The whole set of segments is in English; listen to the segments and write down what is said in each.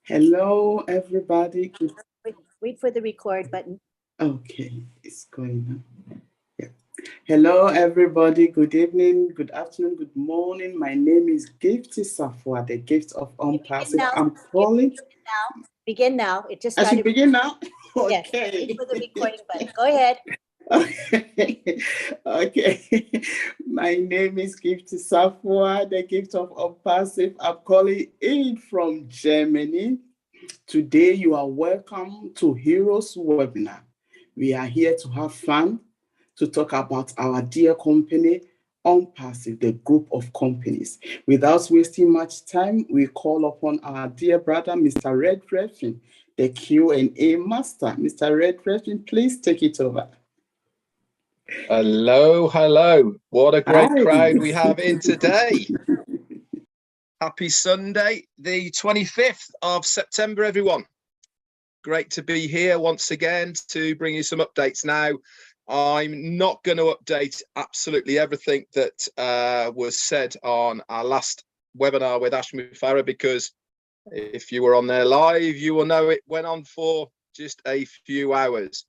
Hello, everybody. Wait for the record button. Okay, it's going now. Yeah. Hello, everybody. Good evening, good afternoon, good morning. My name is Gifty Safwa, the gift of unpassive. I'm calling. Begin now. It just I should begin now? Yes, Okay. wait for the recording button. Go ahead. Okay. Okay. My name is Gifty Safwa, the gift of unpassive. I'm calling in from Germany. Today, you are welcome to Heroes webinar. We are here to have fun, to talk about our dear company, Unpassive, the group of companies. Without wasting much time, we call upon our dear brother, Mr. Red Redfin, the Q&A master. Mr. Red Redfin, please take it over. Hello, hello. What a great Hi. crowd we have in today. Happy Sunday, the 25th of September, everyone. Great to be here once again to bring you some updates. Now, I'm not going to update absolutely everything that was said on our last webinar with Ash Mufara, because if you were on there live, you will know it went on for just a few hours.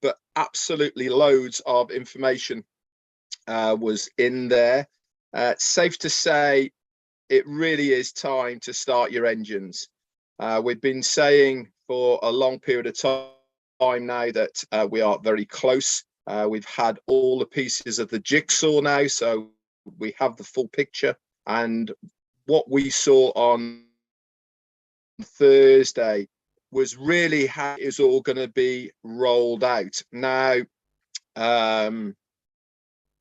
But absolutely loads of information was in there. Safe to say, it really is time to start your engines. We've been saying for a long period of time now that we are very close. We've had all the pieces of the jigsaw now, so we have the full picture. And what we saw on Thursday was really how it is all going to be rolled out. Now,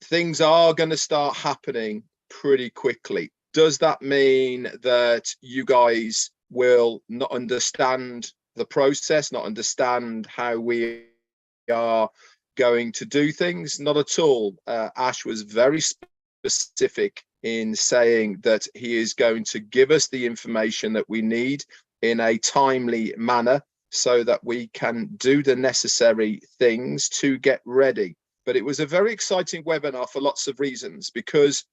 things are going to start happening pretty quickly. Does that mean that you guys will not understand the process, not understand how we are going to do things? Not at all. Ash was very specific in saying that he is going to give us the information that we need in a timely manner so that we can do the necessary things to get ready. But it was a very exciting webinar for lots of reasons, because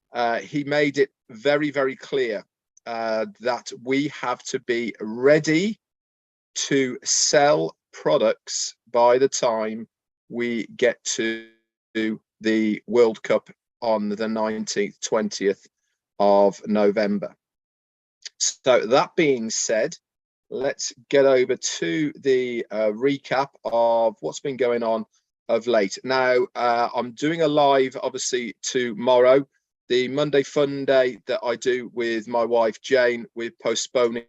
he made it very, very clear that we have to be ready to sell products by the time we get to the World Cup on the 19th, 20th of November. So that being said, let's get over to the recap of what's been going on of late. Now, I'm doing a live, obviously, tomorrow. The Monday Fun Day that I do with my wife, Jane, we're postponing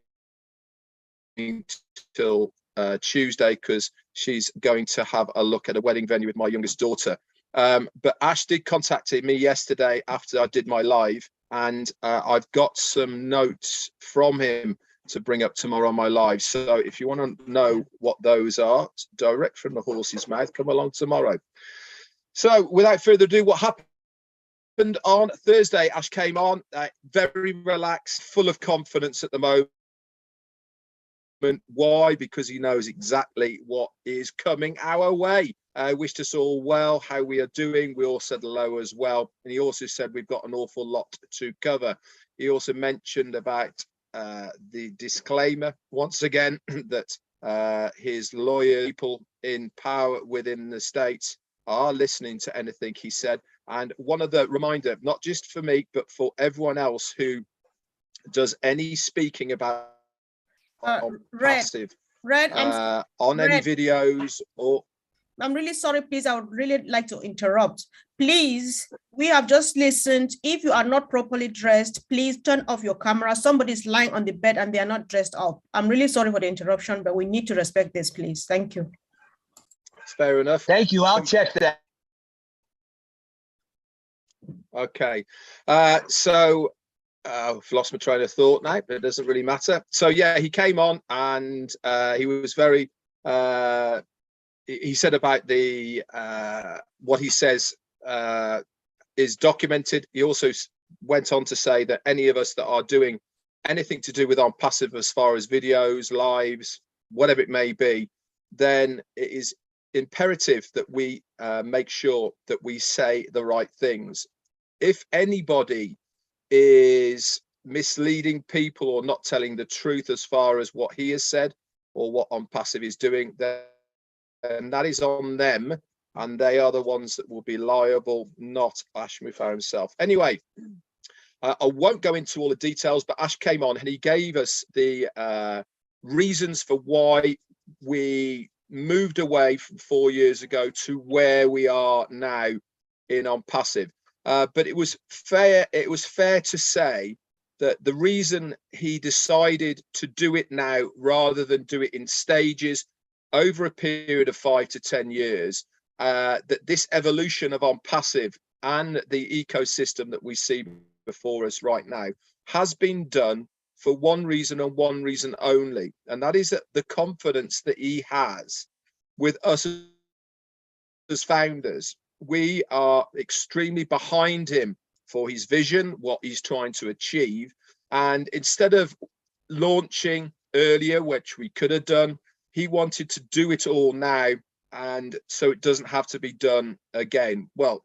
till Tuesday because she's going to have a look at a wedding venue with my youngest daughter. But Ash did contact me yesterday after I did my live, and I've got some notes from him to bring up tomorrow on my live. So if you want to know what those are, direct from the horse's mouth, come along tomorrow. So without further ado, what happened on Thursday? Ash came on very relaxed, full of confidence at the moment. Why? Because he knows exactly what is coming our way. Wished us all well, how we are doing. We all said hello as well. And he also said we've got an awful lot to cover. He also mentioned about the disclaimer once again that his lawyer people in power within the states are listening to anything he said. And one of the reminder, not just for me, but for everyone else who does any speaking about passive on any videos or I'm really sorry, please. I would really like to interrupt. Please, we have just listened. If you are not properly dressed, please turn off your camera. Somebody's lying on the bed and they are not dressed up. I'm really sorry for the interruption, but we need to respect this, please. Thank you. Fair enough. Thank you. I'll check that. Okay. So I've lost my train of thought now, but it doesn't really matter. So yeah, he came on and he was very he said about the what he says is documented. He also went on to say that any of us that are doing anything to do with Unpassive as far as videos, lives, whatever it may be, then it is imperative that we make sure that we say the right things. If anybody is misleading people or not telling the truth as far as what he has said or what OnPassive is doing, then that is on them, and they are the ones that will be liable, not Ash Mufa himself. Anyway, I won't go into all the details, but Ash came on and he gave us the reasons for why we moved away from 4 years ago to where we are now in OnPassive. But it was fair to say that the reason he decided to do it now rather than do it in stages over a period of 5 to 10 years, that this evolution of OnPassive and the ecosystem that we see before us right now has been done for one reason and one reason only, and that is that the confidence that he has with us as founders. We are extremely behind him for his vision, what he's trying to achieve, and instead of launching earlier, which we could have done, he wanted to do it all now, and so it doesn't have to be done again. Well,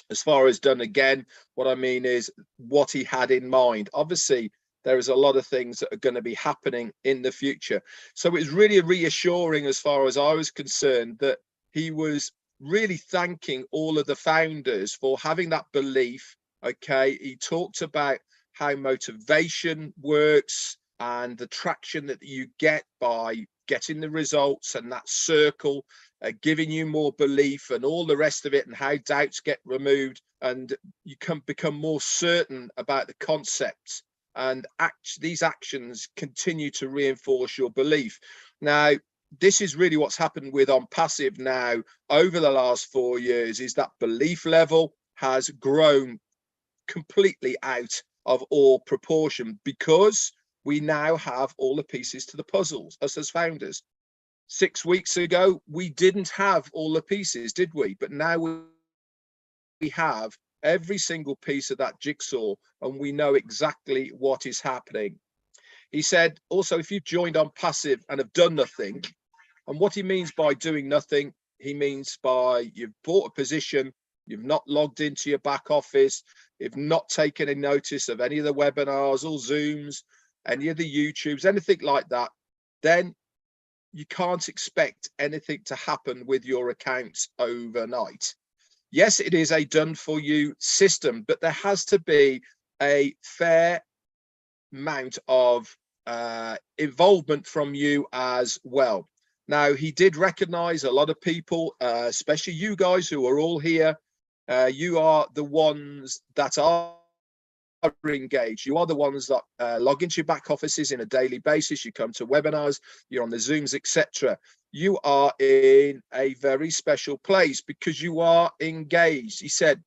as far as done again, what I mean is what he had in mind. Obviously, there is a lot of things that are going to be happening in the future. So it's really reassuring as far as I was concerned that he was really thanking all of the founders for having that belief. Okay, he talked about how motivation works and the traction that you get by getting the results and that circle giving you more belief and all the rest of it, and how doubts get removed and you can become more certain about the concepts, and these actions continue to reinforce your belief. Now, this is really what's happened with OnPassive now over the last 4 years, is that belief level has grown completely out of all proportion because we now have all the pieces to the puzzles, us as founders. 6 weeks ago, we didn't have all the pieces, did we? But now we have every single piece of that jigsaw, and we know exactly what is happening. He said, also, if you've joined OnPassive and have done nothing, and what he means by doing nothing, he means by you've bought a position, you've not logged into your back office, you've not taken a notice of any of the webinars or Zooms, any of the YouTubes, anything like that, then you can't expect anything to happen with your accounts overnight. Yes, it is a done for you system, but there has to be a fair amount of involvement from you as well. Now, he did recognize a lot of people, especially you guys who are all here. You are the ones that are engaged. You are the ones that log into your back offices in a daily basis. You come to webinars, you're on the Zooms, etc. You are in a very special place because you are engaged. He said,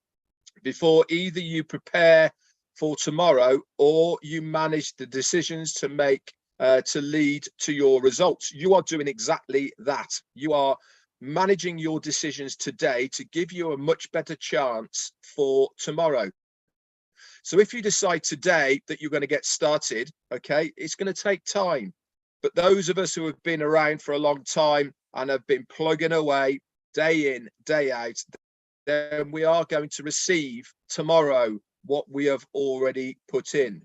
before either you prepare for tomorrow or you manage the decisions to make to lead to your results. You are doing exactly that. You are managing your decisions today to give you a much better chance for tomorrow. So if you decide today that you're going to get started, okay, it's going to take time. But those of us who have been around for a long time and have been plugging away day in, day out, then we are going to receive tomorrow what we have already put in.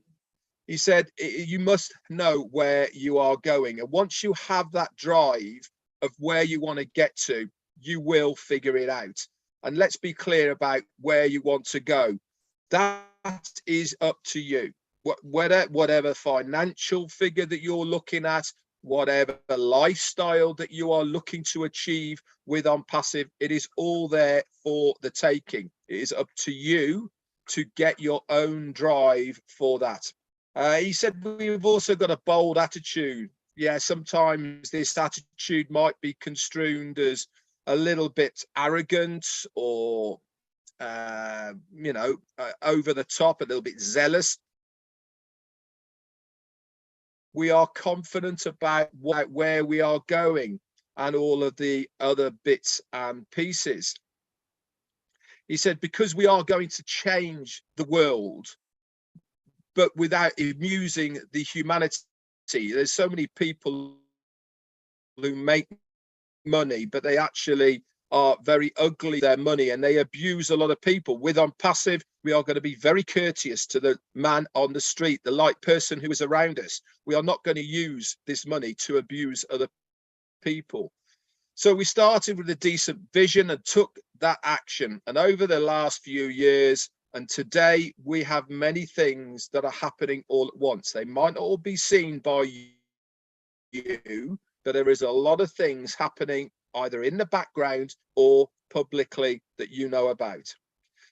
He said, you must know where you are going. And once you have that drive of where you want to get to, you will figure it out. And let's be clear about where you want to go. That is up to you. Whatever financial figure that you're looking at, whatever lifestyle that you are looking to achieve with OnPassive, it is all there for the taking. It is up to you to get your own drive for that. He said, we've also got a bold attitude. Yeah, sometimes this attitude might be construed as a little bit arrogant or over the top, a little bit zealous. We are confident about where we are going and all of the other bits and pieces. He said, because we are going to change the world, but without amusing the humanity. There's so many people who make money, but they actually are very ugly with their money and they abuse a lot of people. With OnPassive, We are going to be very courteous to the man on the street, the light person who is around us. We are not going to use this money to abuse other people. So we started with a decent vision and took that action. And over the last few years and today, we have many things that are happening all at once. They might not all be seen by you, but there is a lot of things happening either in the background or publicly that you know about.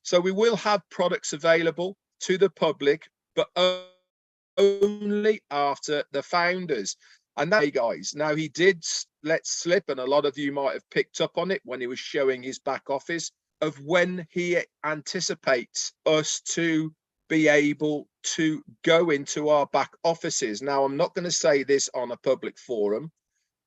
So we will have products available to the public, but only after the founders. And that, hey guys, now he did let slip, and a lot of you might have picked up on it when he was showing his back office of when he anticipates us to be able to go into our back offices. Now, I'm not going to say this on a public forum.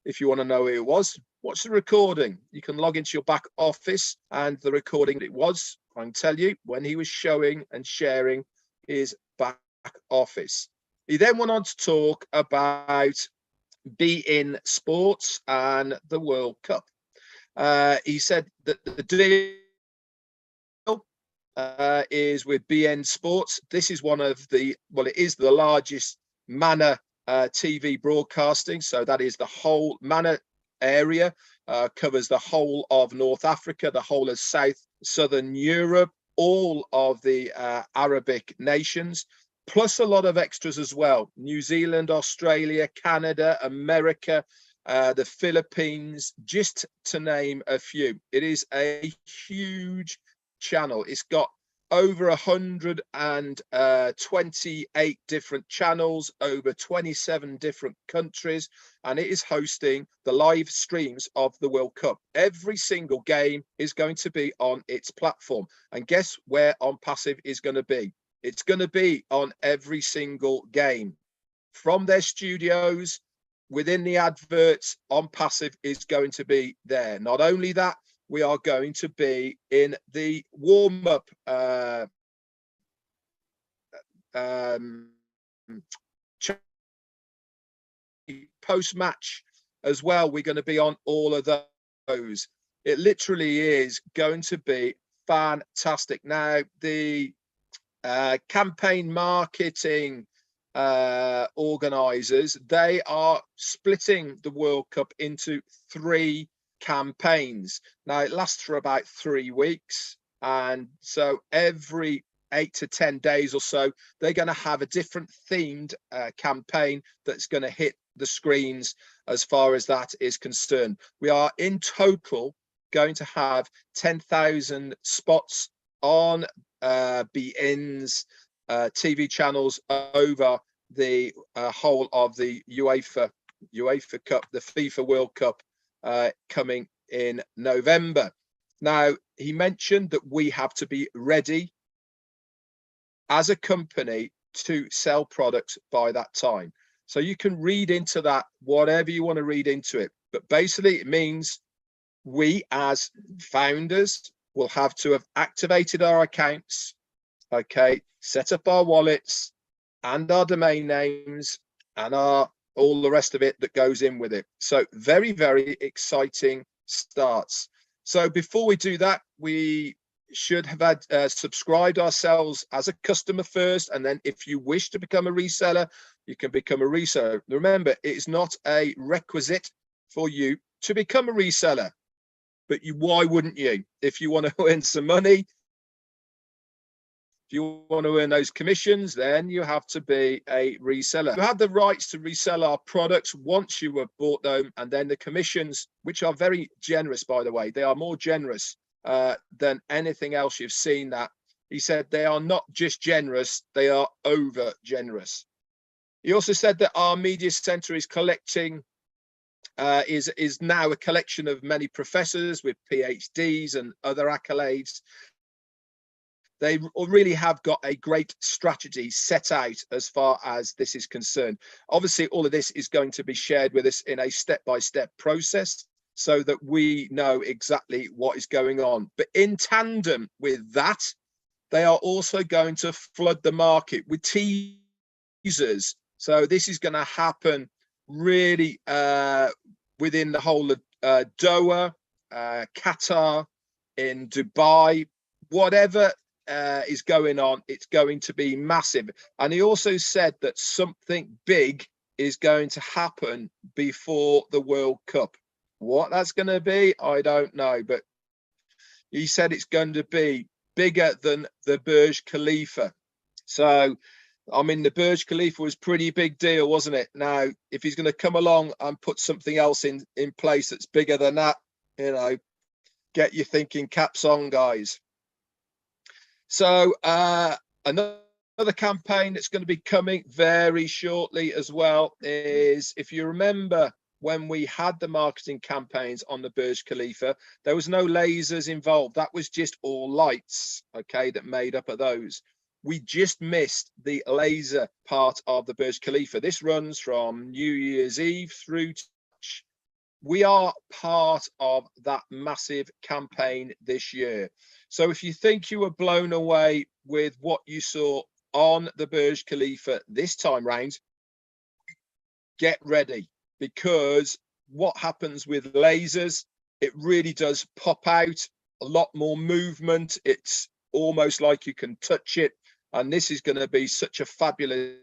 If you want to know who it was, watch the recording. You can log into your back office and the recording it was, I can tell you, when he was showing and sharing his back office. He then went on to talk about beIN Sports and the World Cup. He said that the deal is with beIN Sports. This is one of the, well, it is the largest manor TV broadcasting. So that is the whole manor area, covers the whole of North Africa, the whole of Southern Europe, all of the Arabic nations, plus a lot of extras as well. New Zealand, Australia, Canada, America, the Philippines, just to name a few. It is a huge channel. It's got over 128 different channels, over 27 different countries, and it is hosting the live streams of the World Cup. Every single game is going to be on its platform. And guess where On Passive is going to be? It's going to be on every single game. From their studios, within the adverts, On Passive is going to be there. Not only that, we are going to be in the warm-up post-match as well. We're going to be on all of those. It literally is going to be fantastic. Now, the campaign marketing organizers, they are splitting the World Cup into 3 campaigns. Now it lasts for about 3 weeks, and so every 8 to 10 days or so they're going to have a different themed campaign that's going to hit the screens as far as that is concerned. We are in total going to have 10,000 spots on beIN's TV channels over the whole of the UEFA Cup, the FIFA World Cup, coming in November. Now, he mentioned that we have to be ready as a company to sell products by that time. So you can read into that whatever you want to read into it. But basically, it means we as founders will have to have activated our accounts, okay, set up our wallets and our domain names and our all the rest of it that goes in with it. So very, very exciting starts. So before we do that, we should have had subscribed ourselves as a customer first. And then if you wish to become a reseller, you can become a reseller. Remember, it is not a requisite for you to become a reseller, but why wouldn't you? If you want to earn some money, if you want to earn those commissions, then you have to be a reseller. You have the rights to resell our products once you have bought them, and then the commissions, which are very generous, by the way, they are more generous than anything else you've seen. That he said they are not just generous, they are over generous. He also said that our media center is collecting is now a collection of many professors with PhDs and other accolades. They really have got a great strategy set out as far as this is concerned. Obviously, all of this is going to be shared with us in a step-by-step process so that we know exactly what is going on. But in tandem with that, they are also going to flood the market with teasers. So this is going to happen really within the whole of Doha, Qatar, in Dubai, whatever is going on, it's going to be massive. And he also said that something big is going to happen before the World Cup. What that's going to be, I don't know, but he said it's going to be bigger than the Burj Khalifa. So, I mean, the Burj Khalifa was pretty big deal, wasn't it? Now, if he's going to come along and put something else in place that's bigger than that, you know, get your thinking caps on, guys. So another campaign that's going to be coming very shortly as well is, if you remember when we had the marketing campaigns on the Burj Khalifa, there was no lasers involved. That was just all lights, okay, that made up of those. We just missed the laser part of the Burj Khalifa. This runs from New Year's Eve through to March. We are part of that massive campaign this year. So if you think you were blown away with what you saw on the Burj Khalifa this time round, get ready, because what happens with lasers, it really does pop out, a lot more movement. It's almost like you can touch it. And this is going to be such a fabulous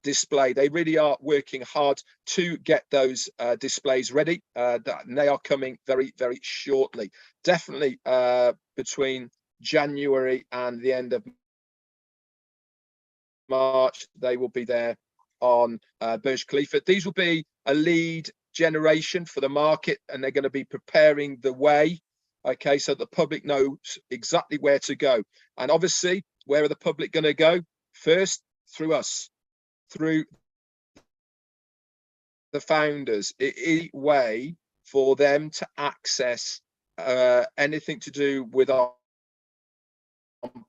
display. They really are working hard to get those displays ready, and they are coming very, very shortly. Definitely between January and the end of March, they will be there on Burj Khalifa. These will be a lead generation for the market, and they're going to be preparing the way, okay, so the public knows exactly where to go. And obviously, where are the public going to go? First, through us, through the founders. It is a way for them to access anything to do with our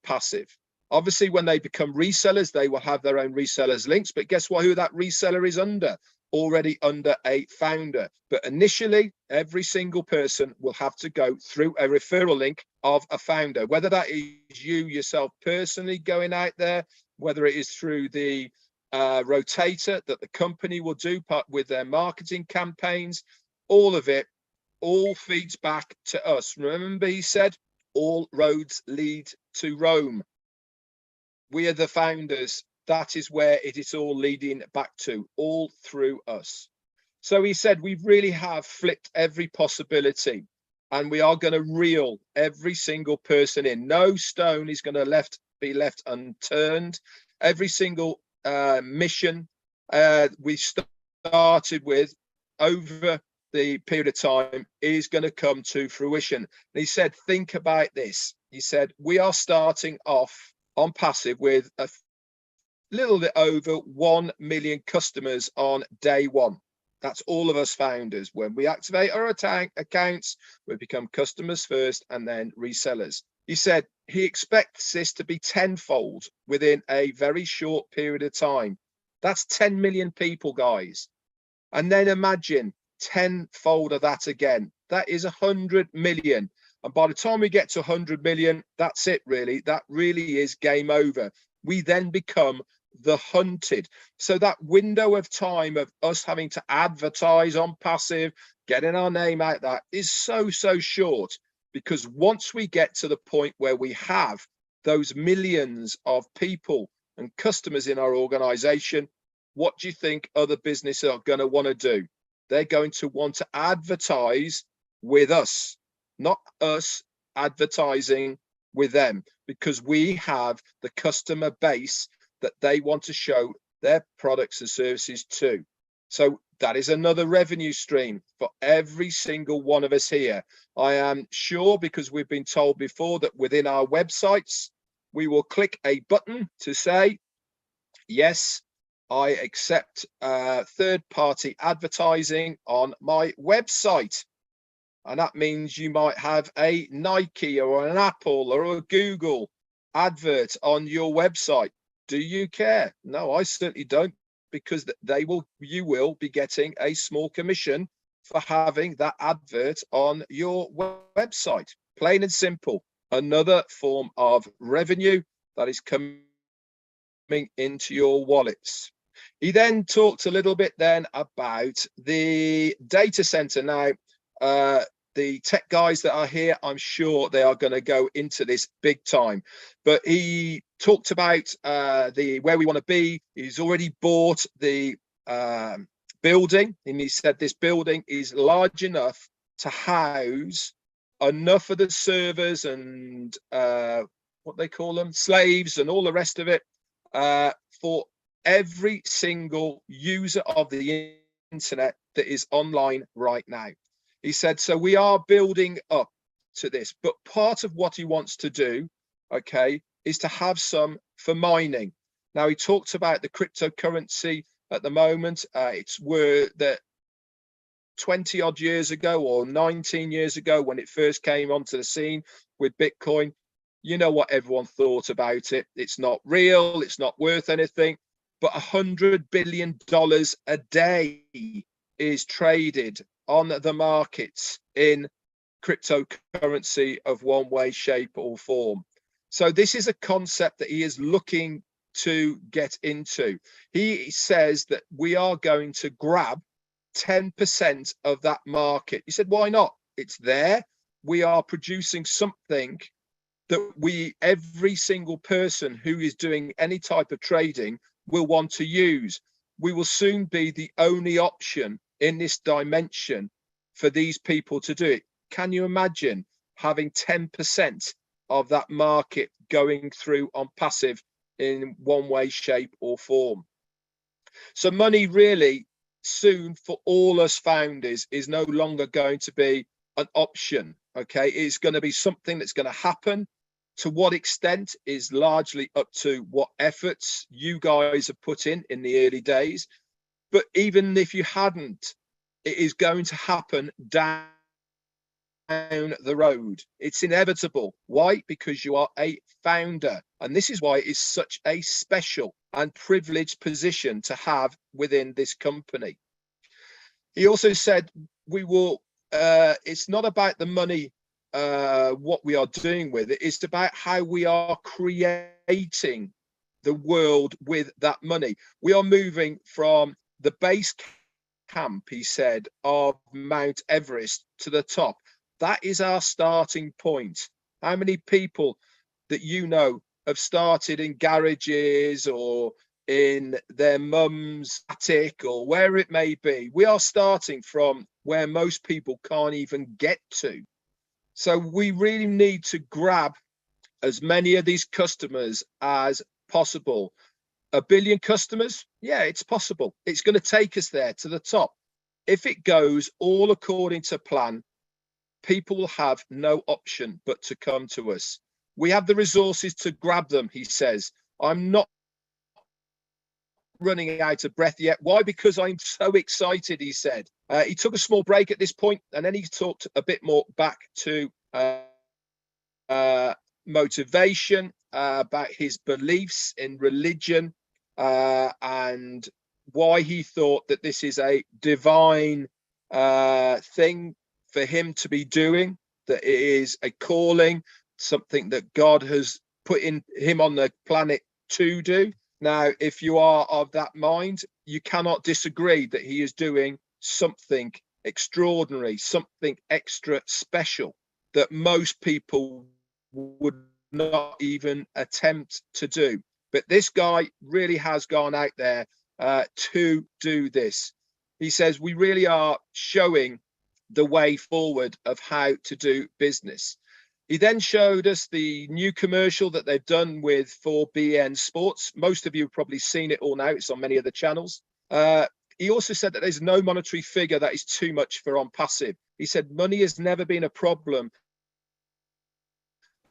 passive. Obviously, when they become resellers, they will have their own resellers links, but guess what, who that reseller is under? Already under a founder. But initially, every single person will have to go through a referral link of a founder, whether that is you yourself personally going out there, whether it is through the rotator that the company will do part with their marketing campaigns. All of it all feeds back to us. Remember, he said all roads lead to Rome. We are the founders. That is where it is all leading back to, all through us. So he said we really have flipped every possibility, and we are going to reel every single person in. No stone is going to be left unturned. Every single mission we started with over the period of time is going to come to fruition. And he said, think about this. He said, we are starting off on passive with a little bit over 1 million customers on day one. That's all of us founders. When we activate our accounts, we become customers first and then resellers. He said he expects this to be tenfold within a very short period of time. That's 10 million people, guys. And then imagine tenfold of that again. That is 100 million. And by the time we get to 100 million, that's it, really. That really is game over. We then become the hunted. So that window of time of us having to advertise on passive, getting our name out, that is so short, because once we get to the point where we have those millions of people and customers in our organization, what do you think other businesses are going to want to do? They're going to want to advertise with us, not us advertising with them, because we have the customer base that they want to show their products and services to. So that is another revenue stream for every single one of us here. I am sure, because we've been told before, that within our websites, we will click a button to say, yes, I accept third-party advertising on my website. And that means you might have a Nike or an Apple or a Google advert on your website. Do you care? No, I certainly don't, because you will be getting a small commission for having that advert on your website. Plain and simple. Another form of revenue that is coming into your wallets. He then talked a little bit then about the data center. Now, the tech guys that are here, I'm sure they are going to go into this big time. But he talked about where we want to be. He's already bought the building, and he said this building is large enough to house enough of the servers and what they call them, slaves and all the rest of it, for every single user of the internet that is online right now. He said, so we are building up to this, but part of what he wants to do, okay, is to have some for mining. Now, he talked about the cryptocurrency at the moment. It's where that 20 odd years ago or 19 years ago, when it first came onto the scene with Bitcoin, you know what everyone thought about it. It's not real. It's not worth anything. But $100 billion a day is traded on the markets in cryptocurrency of one way, shape or form. So this is a concept that he is looking to get into. He says that we are going to grab 10% of that market. He said, why not? It's there. We are producing something that every single person who is doing any type of trading will want to use. We will soon be the only option in this dimension for these people to do it. Can you imagine having 10% of that market going through on passive in one way, shape or form? So money really soon for all us founders is no longer going to be an option. Okay, it's going to be something that's going to happen. To what extent is largely up to what efforts you guys have put in the early days. But even if you hadn't, it is going to happen down the road. It's inevitable. Why? Because you are a founder. And this is why it is such a special and privileged position to have within this company. He also said, we will, it's not about the money, what we are doing with it. It's about how we are creating the world with that money. We are moving from the base camp, he said, of Mount Everest to the top. That is our starting point. How many people that you know have started in garages or in their mum's attic or where it may be? We are starting from where most people can't even get to. So we really need to grab as many of these customers as possible. 1 billion customers? Yeah, it's possible. It's going to take us there to the top. If it goes all according to plan, people will have no option but to come to us. We have the resources to grab them, he says. I'm not running out of breath yet. Why? Because I'm so excited, he said. He took a small break at this point, and then he talked a bit more back to motivation, about his beliefs in religion, and why he thought that this is a divine thing for him to be doing, that it is a calling, something that God has put in him on the planet to do. Now, if you are of that mind, you cannot disagree that he is doing something extraordinary, something extra special that most people would not even attempt to do. But this guy really has gone out there to do this. He says we really are showing the way forward of how to do business. He then showed us the new commercial that they've done with 4BN Sports. Most of you have probably seen it all now. It's on many of the channels. He also said that there's no monetary figure that is too much for on passive. He said money has never been a problem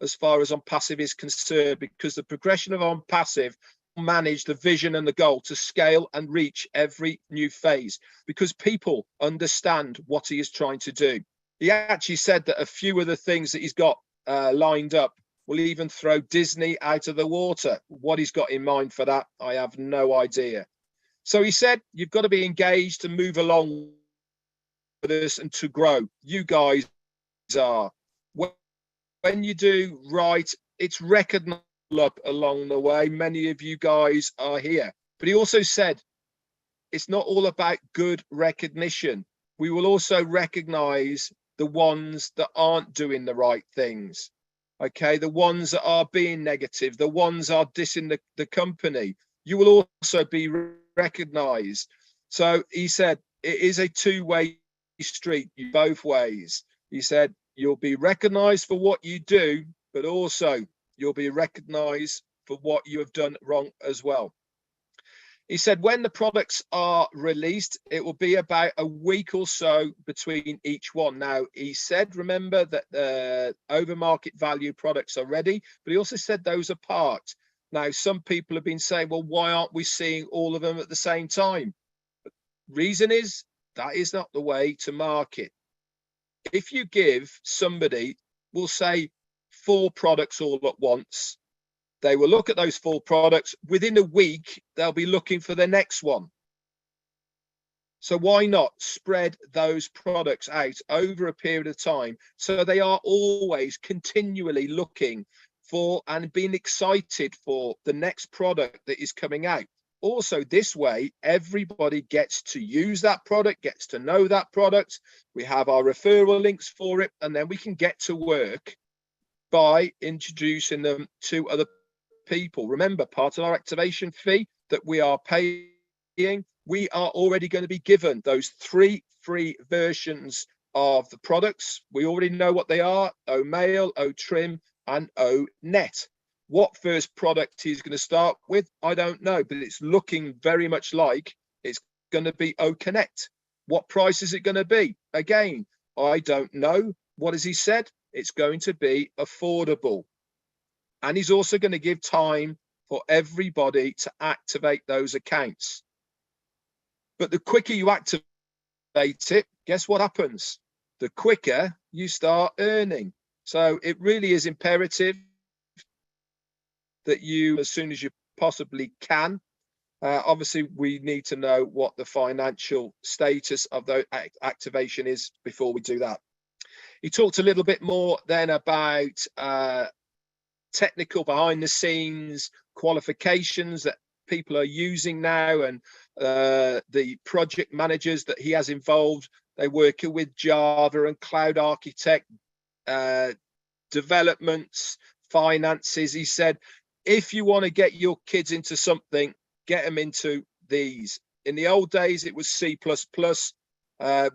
as far as on passive is concerned, because the progression of on passive manage the vision and the goal to scale and reach every new phase, because people understand what he is trying to do. He actually said that a few of the things that he's got lined up will even throw Disney out of the water. What he's got in mind for that, I have no idea. So he said, you've got to be engaged to move along with us and to grow. You guys are. When you do right, it's recognized up along the way. Many of you guys are here. But he also said, it's not all about good recognition. We will also recognize the ones that aren't doing the right things. Okay, the ones that are being negative, the ones that are dissing the company, you will also be recognized. So he said, it is a two-way street, both ways. He said, you'll be recognized for what you do, but also you'll be recognized for what you have done wrong as well. He said, when the products are released, it will be about a week or so between each one. Now, he said, remember that the over market value products are ready, but he also said those are parked. Now, some people have been saying, well, why aren't we seeing all of them at the same time? Reason is, that is not the way to market. If you give somebody, we'll say 4 products all at once, they will look at those 4 products. Within a week, they'll be looking for the next one. So why not spread those products out over a period of time so they are always continually looking for and being excited for the next product that is coming out. Also, this way, everybody gets to use that product, gets to know that product. We have our referral links for it, and then we can get to work by introducing them to other people. Remember, part of our activation fee that we are paying, we are already going to be given those 3 free versions of the products. We already know what they are: O Male, O Trim, and O Net. What first product he's going to start with, I don't know, but it's looking very much like it's going to be O Connect. What price is it going to be? Again, I don't know. What has he said? It's going to be affordable. And he's also going to give time for everybody to activate those accounts. But the quicker you activate it, guess what happens? The quicker you start earning. So it really is imperative that you, as soon as you possibly can, obviously we need to know what the financial status of the activation is before we do that. He talked a little bit more then about technical behind the scenes qualifications that people are using now, and the project managers that he has involved. They're working with Java and cloud architect, developments, finances. He said, if you want to get your kids into something, get them into these. In the old days, it was C++,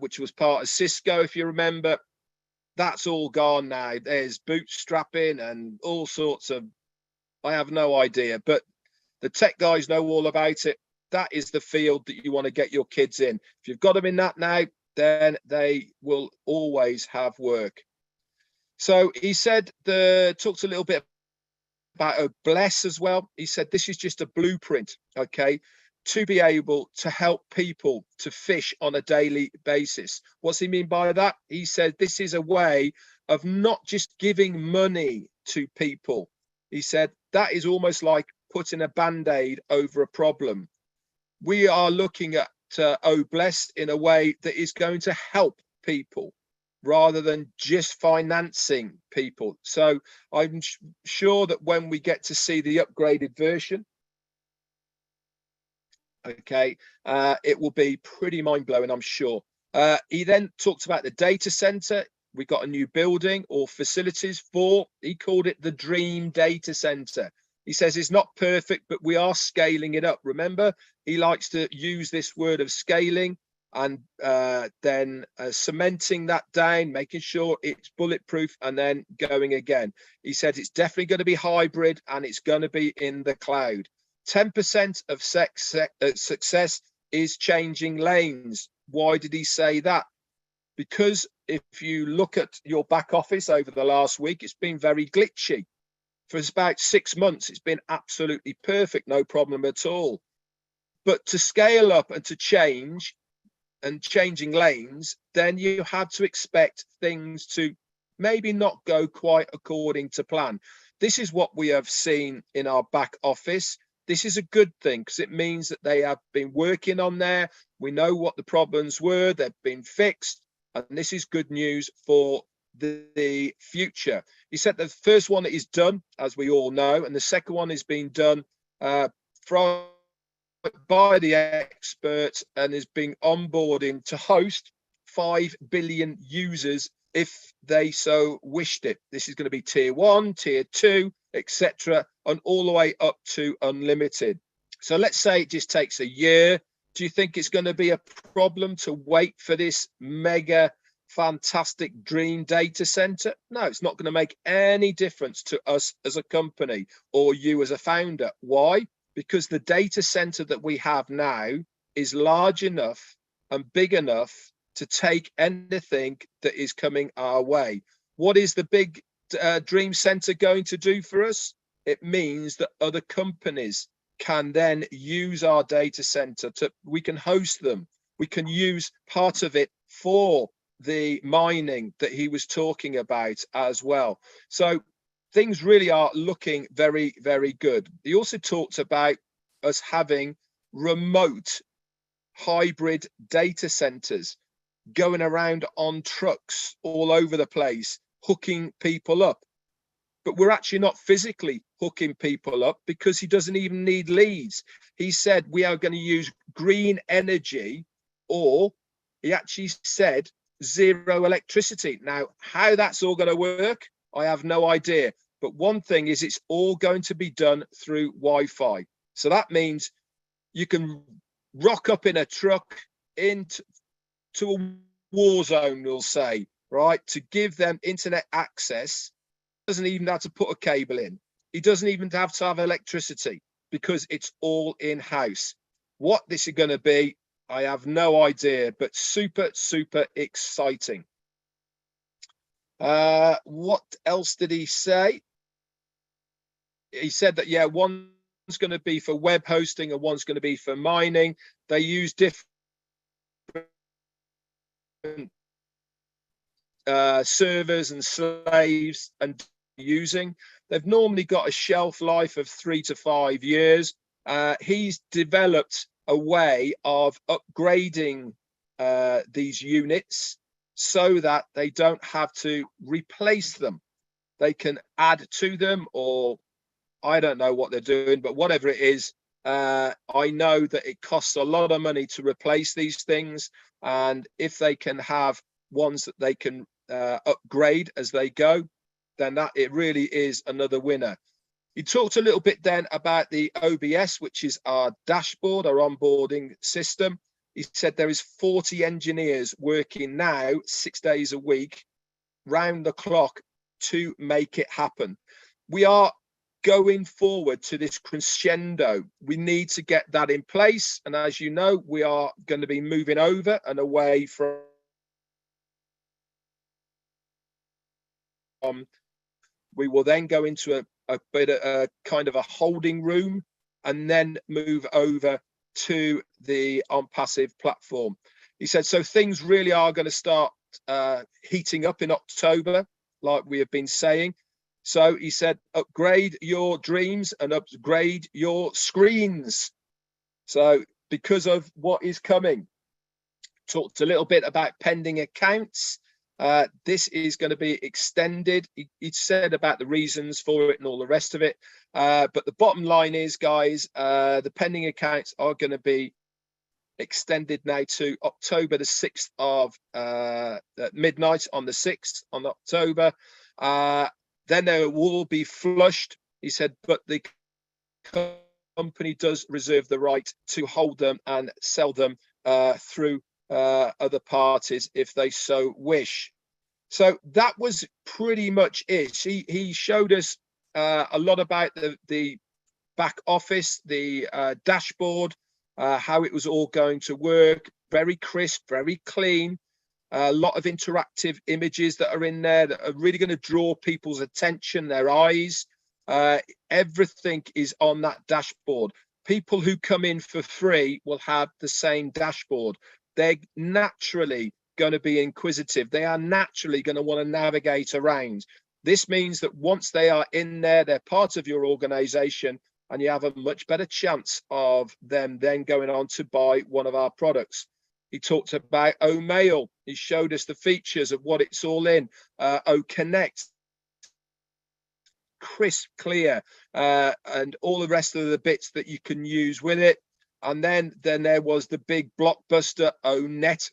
which was part of Cisco, if you remember. That's all gone now. There's bootstrapping and all sorts of, I have no idea, but the tech guys know all about it. That is the field that you want to get your kids in. If you've got them in that now, then they will always have work. So he said, talked a little bit about Bless as well. He said, this is just a blueprint, okay, to be able to help people to fish on a daily basis. What's he mean by that? He said, this is a way of not just giving money to people. He said, that is almost like putting a band-aid over a problem. We are looking at Bless in a way that is going to help people rather than just financing people. So I'm sure that when we get to see the upgraded version, okay, it will be pretty mind-blowing, I'm sure. He then talked about the data center. We got a new building or facilities for, he called it the dream data center. He says it's not perfect, but we are scaling it up. Remember, he likes to use this word of scaling and then cementing that down, making sure it's bulletproof, and then going again. He said it's definitely going to be hybrid and it's going to be in the cloud. 10% of success is changing lanes. Why did he say that? Because if you look at your back office over the last week, it's been very glitchy. For about 6 months, it's been absolutely perfect, no problem at all. But to scale up and to change and changing lanes, then you have to expect things to maybe not go quite according to plan. This is what we have seen in our back office. This is a good thing because it means that they have been working on there. We know what the problems were. They've been fixed. And this is good news for the future. He said the first one is done, as we all know, and the second one is being done by the experts and is being onboarding to host 5 billion users if they so wished it. This is going to be tier 1, tier 2, etc., and all the way up to unlimited. So let's say it just takes a year. Do you think it's going to be a problem to wait for this mega fantastic dream data center? No, it's not going to make any difference to us as a company or you as a founder. Why? Because the data center that we have now is large enough and big enough to take anything that is coming our way. What is the big dream center going to do for us? It means that other companies can then use our data center we can host them. We can use part of it for the mining that he was talking about as well. So things really are looking very, very good. He also talked about us having remote hybrid data centers going around on trucks all over the place, hooking people up. But we're actually not physically hooking people up because he doesn't even need leads. He said we are going to use green energy, or he actually said zero electricity. Now, how that's all going to work, I have no idea. But one thing is it's all going to be done through Wi-Fi. So that means you can rock up in a truck into a war zone, we'll say, right, to give them internet access. Doesn't even have to put a cable in. He doesn't even have to have electricity because it's all in-house. What this is going to be, I have no idea, but super, super exciting. What else did he say? He said that, yeah, one's going to be for web hosting and one's going to be for mining. They use different servers and slaves and using. They've normally got a shelf life of 3 to 5 years. He's developed a way of upgrading these units so that they don't have to replace them. They can add to them, or I don't know what they're doing, but whatever it is, I know that it costs a lot of money to replace these things. And if they can have ones that they can upgrade as they go, then that it really is another winner. He talked a little bit then about the OBS, which is our dashboard, our onboarding system. He said there is 40 engineers working now 6 days a week, round the clock, to make it happen. We are going forward to this crescendo. We need to get that in place. And as you know, we are going to be moving over and away from we will then go into a bit of a kind of a holding room and then move over to the on-passive platform. He said, so things really are going to start heating up in October, like we have been saying. So he said, upgrade your dreams and upgrade your screens. So because of what is coming, talked a little bit about pending accounts. This is going to be extended. He said about the reasons for it and all the rest of it. But the bottom line is, guys, the pending accounts are going to be extended now to October the 6th of midnight on the 6th on October. Then they will be flushed, he said, but the company does reserve the right to hold them and sell them through other parties if they so wish. So that was pretty much it. He showed us a lot about the back office, the dashboard, how it was all going to work. Very crisp, very clean. A lot of interactive images that are in there that are really going to draw people's attention, their eyes. Everything is on that dashboard. People who come in for free will have the same dashboard. They're naturally going to be inquisitive. They are naturally going to want to navigate around. This means that once they are in there, they're part of your organization, and you have a much better chance of them then going on to buy one of our products. He talked about Mail. He showed us the features of what it's all in. Connect, crisp, clear, and all the rest of the bits that you can use with it. And then there was the big blockbuster Net.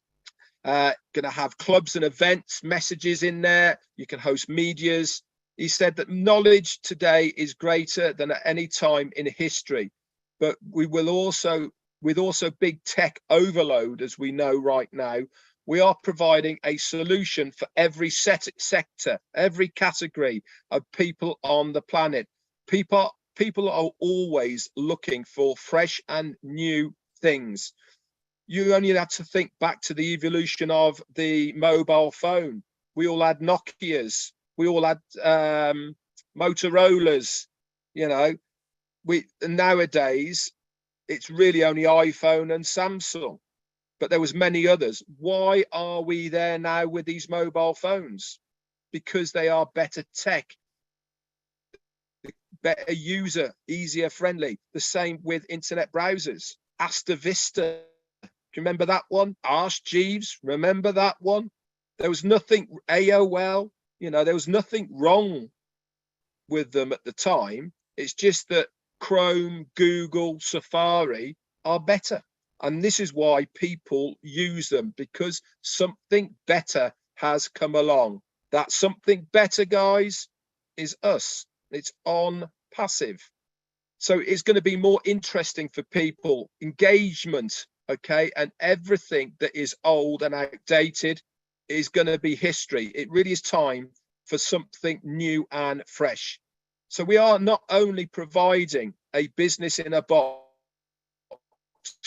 Going to have clubs and events, messages in there. You can host medias. He said that knowledge today is greater than at any time in history, but we will also, with also big tech overload, as we know right now, we are providing a solution for every sector, every category of people on the planet. People are always looking for fresh and new things. You only have to think back to the evolution of the mobile phone. We all had Nokias. We all had Motorola's. You know, nowadays it's really only iPhone and Samsung, but there was many others. Why are we there now with these mobile phones? Because they are better tech, better user, easier friendly. The same with internet browsers. Asta Vista, do you remember that one? Ask Jeeves, remember that one? There was nothing, AOL, you know, there was nothing wrong with them at the time. It's just that Chrome, Google, Safari are better. And this is why people use them, because something better has come along. That something better, guys, is us. It's on passive. So it's going to be more interesting for people, engagement, okay? And everything that is old and outdated is going to be history. It really is time for something new and fresh. So we are not only providing a business in a box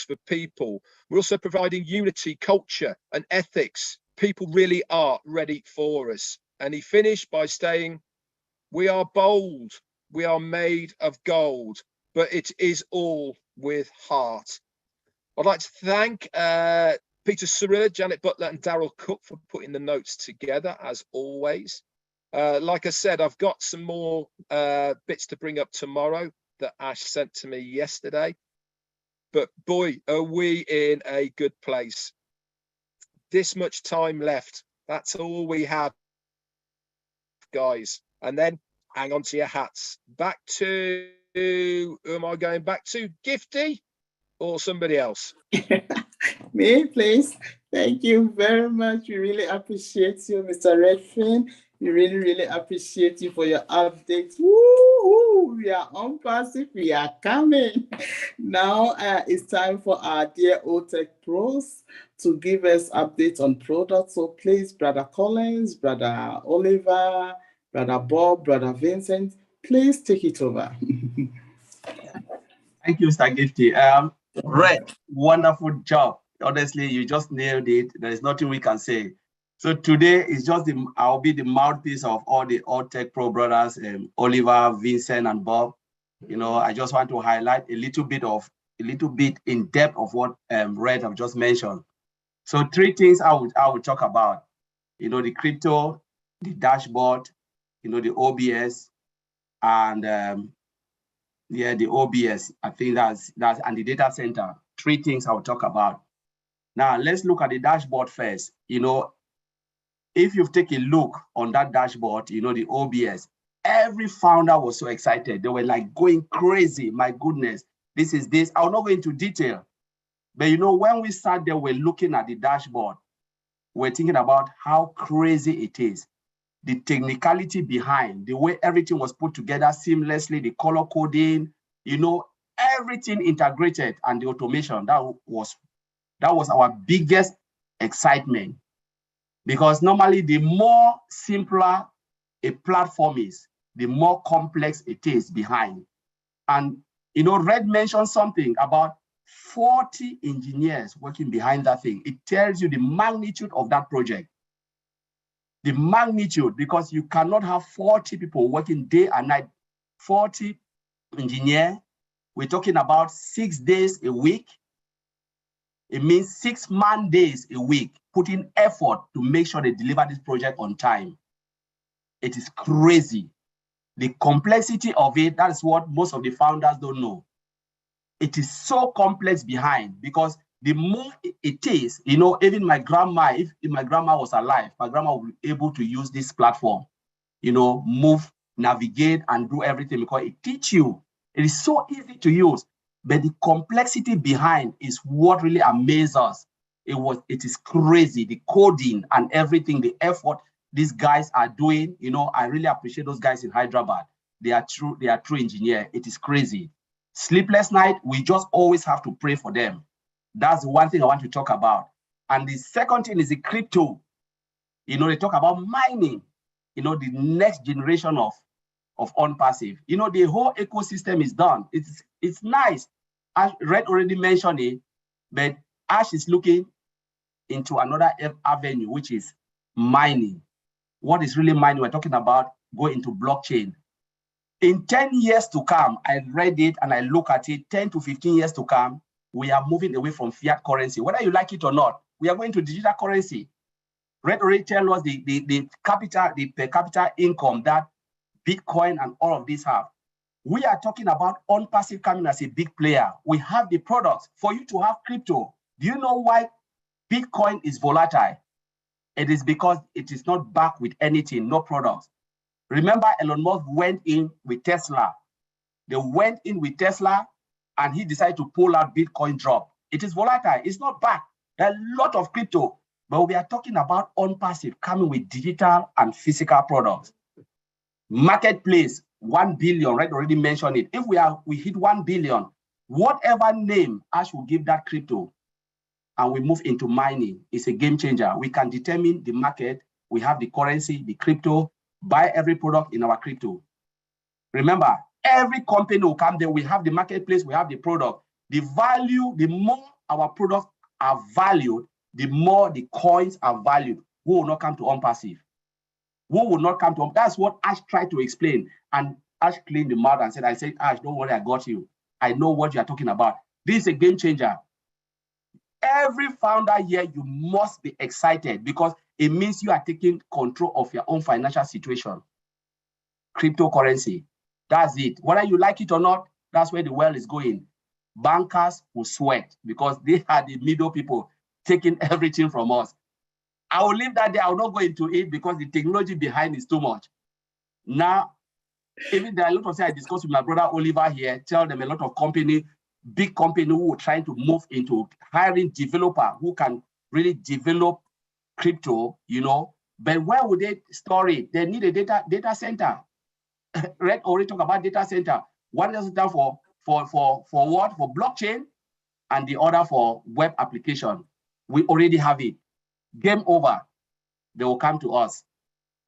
for people, we're also providing unity, culture, and ethics. People really are ready for us. And he finished by saying, we are bold, we are made of gold, but it is all with heart. I'd like to thank Peter Cirillo, Janet Butler, and Daryl Cook for putting the notes together, as always. Like I said, I've got some more bits to bring up tomorrow that Ash sent to me yesterday. But boy, are we in a good place. This much time left. That's all we have, guys. And then hang on to your hats. Back to, who am I going back to? Gifty or somebody else? Me, please. Thank you very much. We really appreciate you, Mr. Redfin. We really, really appreciate you for your updates. Woo-hoo! We are on passive. We are coming. Now it's time for our dear old tech pros to give us updates on products. So please, Brother Collins, Brother Oliver, Brother Bob, Brother Vincent, please take it over. Thank you, Mr. Gifty. Red, wonderful job. Honestly, you just nailed it. There is nothing we can say. So today is just I'll be the mouthpiece of all the old tech pro brothers, Oliver, Vincent, and Bob. You know, I just want to highlight a little bit in depth of what Red have just mentioned. So 3 things I would talk about. You know, the crypto, the dashboard, you know, the OBS, and yeah, the OBS. I think that's and the data center. 3 things I will talk about. Now let's look at the dashboard first. You know, if you take a look on that dashboard, you know, the OBS, every founder was so excited. They were like going crazy. My goodness, this is this. I'll not go into detail, but you know, when we sat there, we're looking at the dashboard, we're thinking about how crazy it is. The technicality behind, the way everything was put together seamlessly, the color coding, you know, everything integrated, and the automation, that was our biggest excitement. Because normally the more simpler a platform is, the more complex it is behind. And you know, Red mentioned something about 40 engineers working behind that thing. It tells you the magnitude of that project. The magnitude, because you cannot have 40 people working day and night, 40 engineers. We're talking about 6 days a week. It means 6 man days a week, putting effort to make sure they deliver this project on time. It is crazy. The complexity of it, that's what most of the founders don't know. It is so complex behind, because the more it is, you know, even my grandma, if my grandma was alive, my grandma would be able to use this platform, you know, move, navigate, and do everything, because it teaches you. It is so easy to use, but the complexity behind is what really amazes us. it is crazy. The coding and everything, the effort these guys are doing, you know, I really appreciate those guys in Hyderabad. They are true engineers. It is crazy. Sleepless night, we just always have to pray for them. That's one thing I want to talk about. And the second thing is the crypto. You know, they talk about mining, you know, the next generation of on-passive. You know, the whole ecosystem is done. It's nice. Red already mentioned it, but Ash is looking into another avenue, which is mining. What is really mining? We're talking about going into blockchain. In 10 years to come, I read it and I look at it, 10 to 15 years to come, we are moving away from fiat currency. Whether you like it or not, we are going to digital currency. Red already tell us the per capita income that Bitcoin and all of these have. We are talking about on-passive coming as a big player. We have the products for you to have crypto. Do you know why Bitcoin is volatile? It is because it is not backed with anything, no products. Remember, Elon Musk went in with Tesla. They went in with Tesla and he decided to pull out Bitcoin drop. It is volatile. It's not backed. There are a lot of crypto, but we are talking about on-passive coming with digital and physical products. Marketplace, 1 billion, right? Already mentioned it. If we hit 1 billion, whatever name Ash will give that crypto, and we move into mining, it's a game changer. We can determine the market. We have the currency, the crypto, buy every product in our crypto. Remember, every company will come there. We have the marketplace, we have the product. The value, the more our products are valued, the more the coins are valued. Who will not come to on-passive? Who will not come to on? That's what Ash tried to explain. And Ash cleaned the mouth and said, Ash, don't worry, I got you. I know what you are talking about. This is a game changer. Every founder here, you must be excited because it means you are taking control of your own financial situation. Cryptocurrency, that's it. Whether you like it or not, that's where the world is going. Bankers will sweat because they are the middle people taking everything from us. I will leave that there. I will not go into it because the technology behind is too much. Now, even there are a lot of things I discussed with my brother Oliver here, tell them a lot of company, big company who are trying to move into hiring developer who can really develop crypto, you know, but where would they store it? They need a data center. Red already talk about data center. One data center for what? For blockchain, and the other for web application. We already have it. Game over. They will come to us.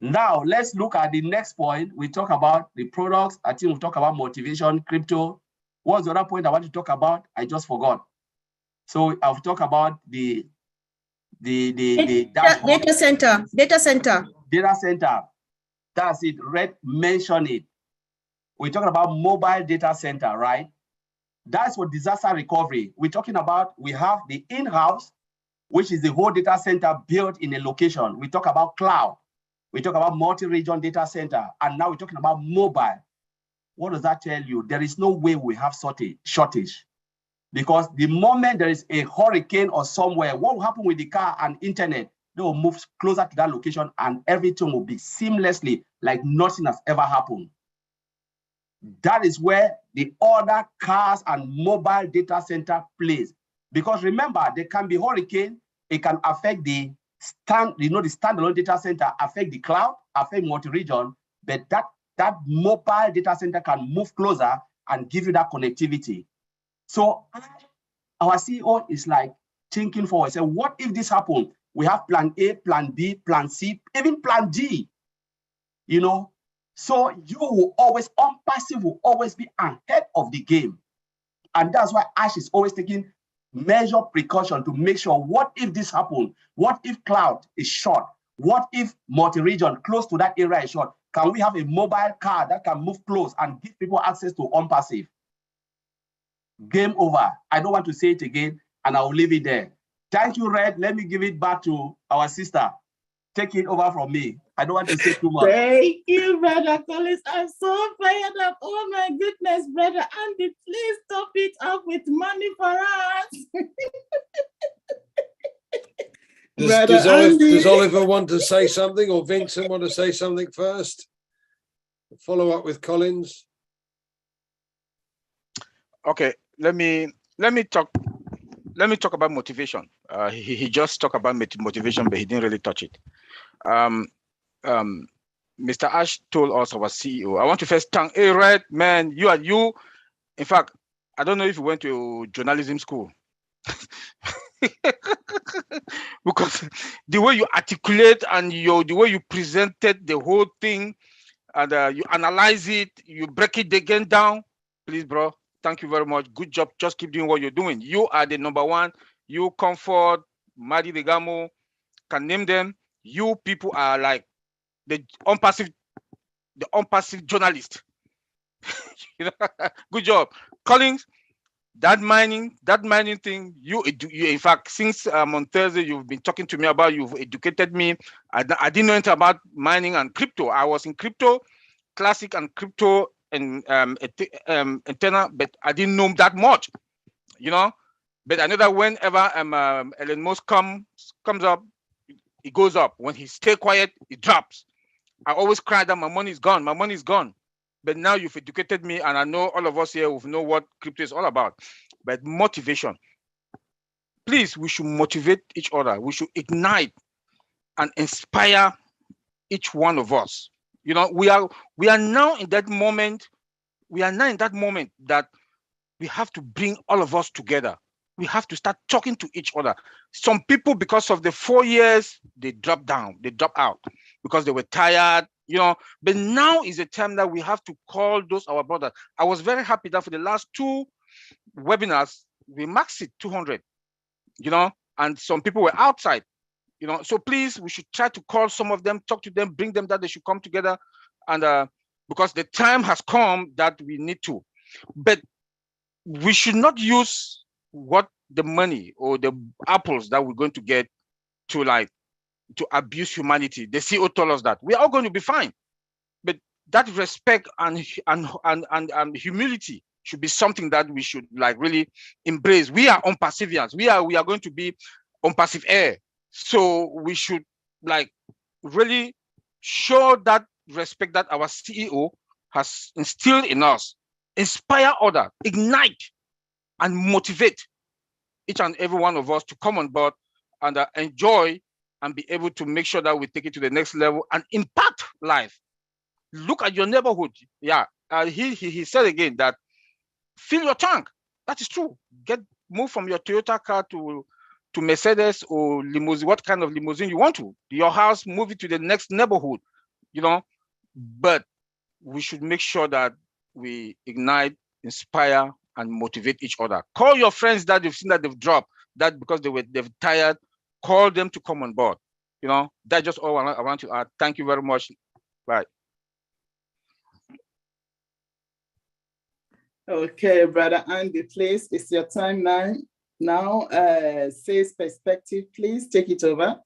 Now let's look at the next point. We talk about the products. I think we talk about motivation, crypto. What's the other point I want to talk about? I just forgot. So I'll talk about the data center. Data center. That's it. Red mentioned it. We're talking about mobile data center, right? That's for disaster recovery. We're talking about, we have the in-house, which is the whole data center built in a location. We talk about cloud. We talk about multi-region data center. And now we're talking about mobile. What does that tell you? There is no way we have shortage. Because the moment there is a hurricane or somewhere, what will happen with the car and internet? They will move closer to that location and everything will be seamlessly like nothing has ever happened. That is where the other cars and mobile data center plays. Because remember, there can be hurricane, it can affect the standalone data center, affect the cloud, affect multi-region, but that mobile data center can move closer and give you that connectivity. So our CEO is like thinking forward. Say, what if this happens? We have plan A, plan B, plan C, even plan D. You know, so you will always, on-passive will always be ahead of the game. And that's why Ash is always taking measure precaution to make sure, what if this happens? What if cloud is short? What if multi-region close to that area is short? Can we have a mobile car that can move close and give people access to on-passive? Game over. I don't want to say it again, and I will leave it there. Thank you, Red. Let me give it back to our sister. Take it over from me. I don't want to say too much. Thank you, Brother Collins. I'm so fired up. Oh my goodness, Brother Andy, please top it up with money for us. Does Oliver want to say something, or Vincent want to say something first? Follow up with Collins. Okay, let me talk about motivation. He just talked about motivation, but he didn't really touch it. Mr. Ash told us, our CEO. I want to first thank Red, man. You. In fact, I don't know if you went to journalism school. Because the way you articulate and the way you presented the whole thing, and you analyze it, you break it again down. Please, bro, thank you very much. Good job. Just keep doing what you're doing. You are the number one. You, Comfort, Madi Degamo, can name them. You people are like the unpassive journalist. You know? Good job. Collins, that mining thing, you in fact, since on Thursday you've been talking to me about, you've educated me. I didn't know anything about mining and crypto. I was in crypto classic and crypto and antenna, but I didn't know that much, you know. But I know that whenever Elon Musk comes up, it goes up. When he stay quiet, it drops. I always cry that my money is gone. My money is gone. But now you've educated me, and I know all of us here will know what crypto is all about. But motivation. Please, we should motivate each other. We should ignite and inspire each one of us. You know, we are now in that moment. We are now in that moment that we have to bring all of us together. We have to start talking to each other. Some people, because of the 4 years, they drop down, they drop out because they were tired, you know. But now is the time that we have to call those our brothers. I was very happy that for the last 2 webinars, we maxed it 200, you know, and some people were outside, you know. So please, we should try to call some of them, talk to them, bring them that they should come together. And because the time has come that we need to. But we should not use what the money or the apples that we're going to get to abuse humanity. The CEO told us that we are all going to be fine, but that respect and humility should be something that we should really embrace. We are on perseverance. We are going to be on passive air, so we should really show that respect that our CEO has instilled in us. Inspire others, ignite, and motivate each and every one of us to come on board and enjoy and be able to make sure that we take it to the next level and impact life. Look at your neighborhood. Yeah, he said again that fill your tank. That is true. Move from your Toyota car to Mercedes or limousine, what kind of limousine you want to. Your house, move it to the next neighborhood, you know. But we should make sure that we ignite, inspire, and motivate each other. Call your friends that you've seen that they've dropped, that because they've tired, call them to come on board. You know, that's just all I want to add. Thank you very much. Bye. Okay, Brother Andy, please, it's your time now. Sales perspective, please take it over.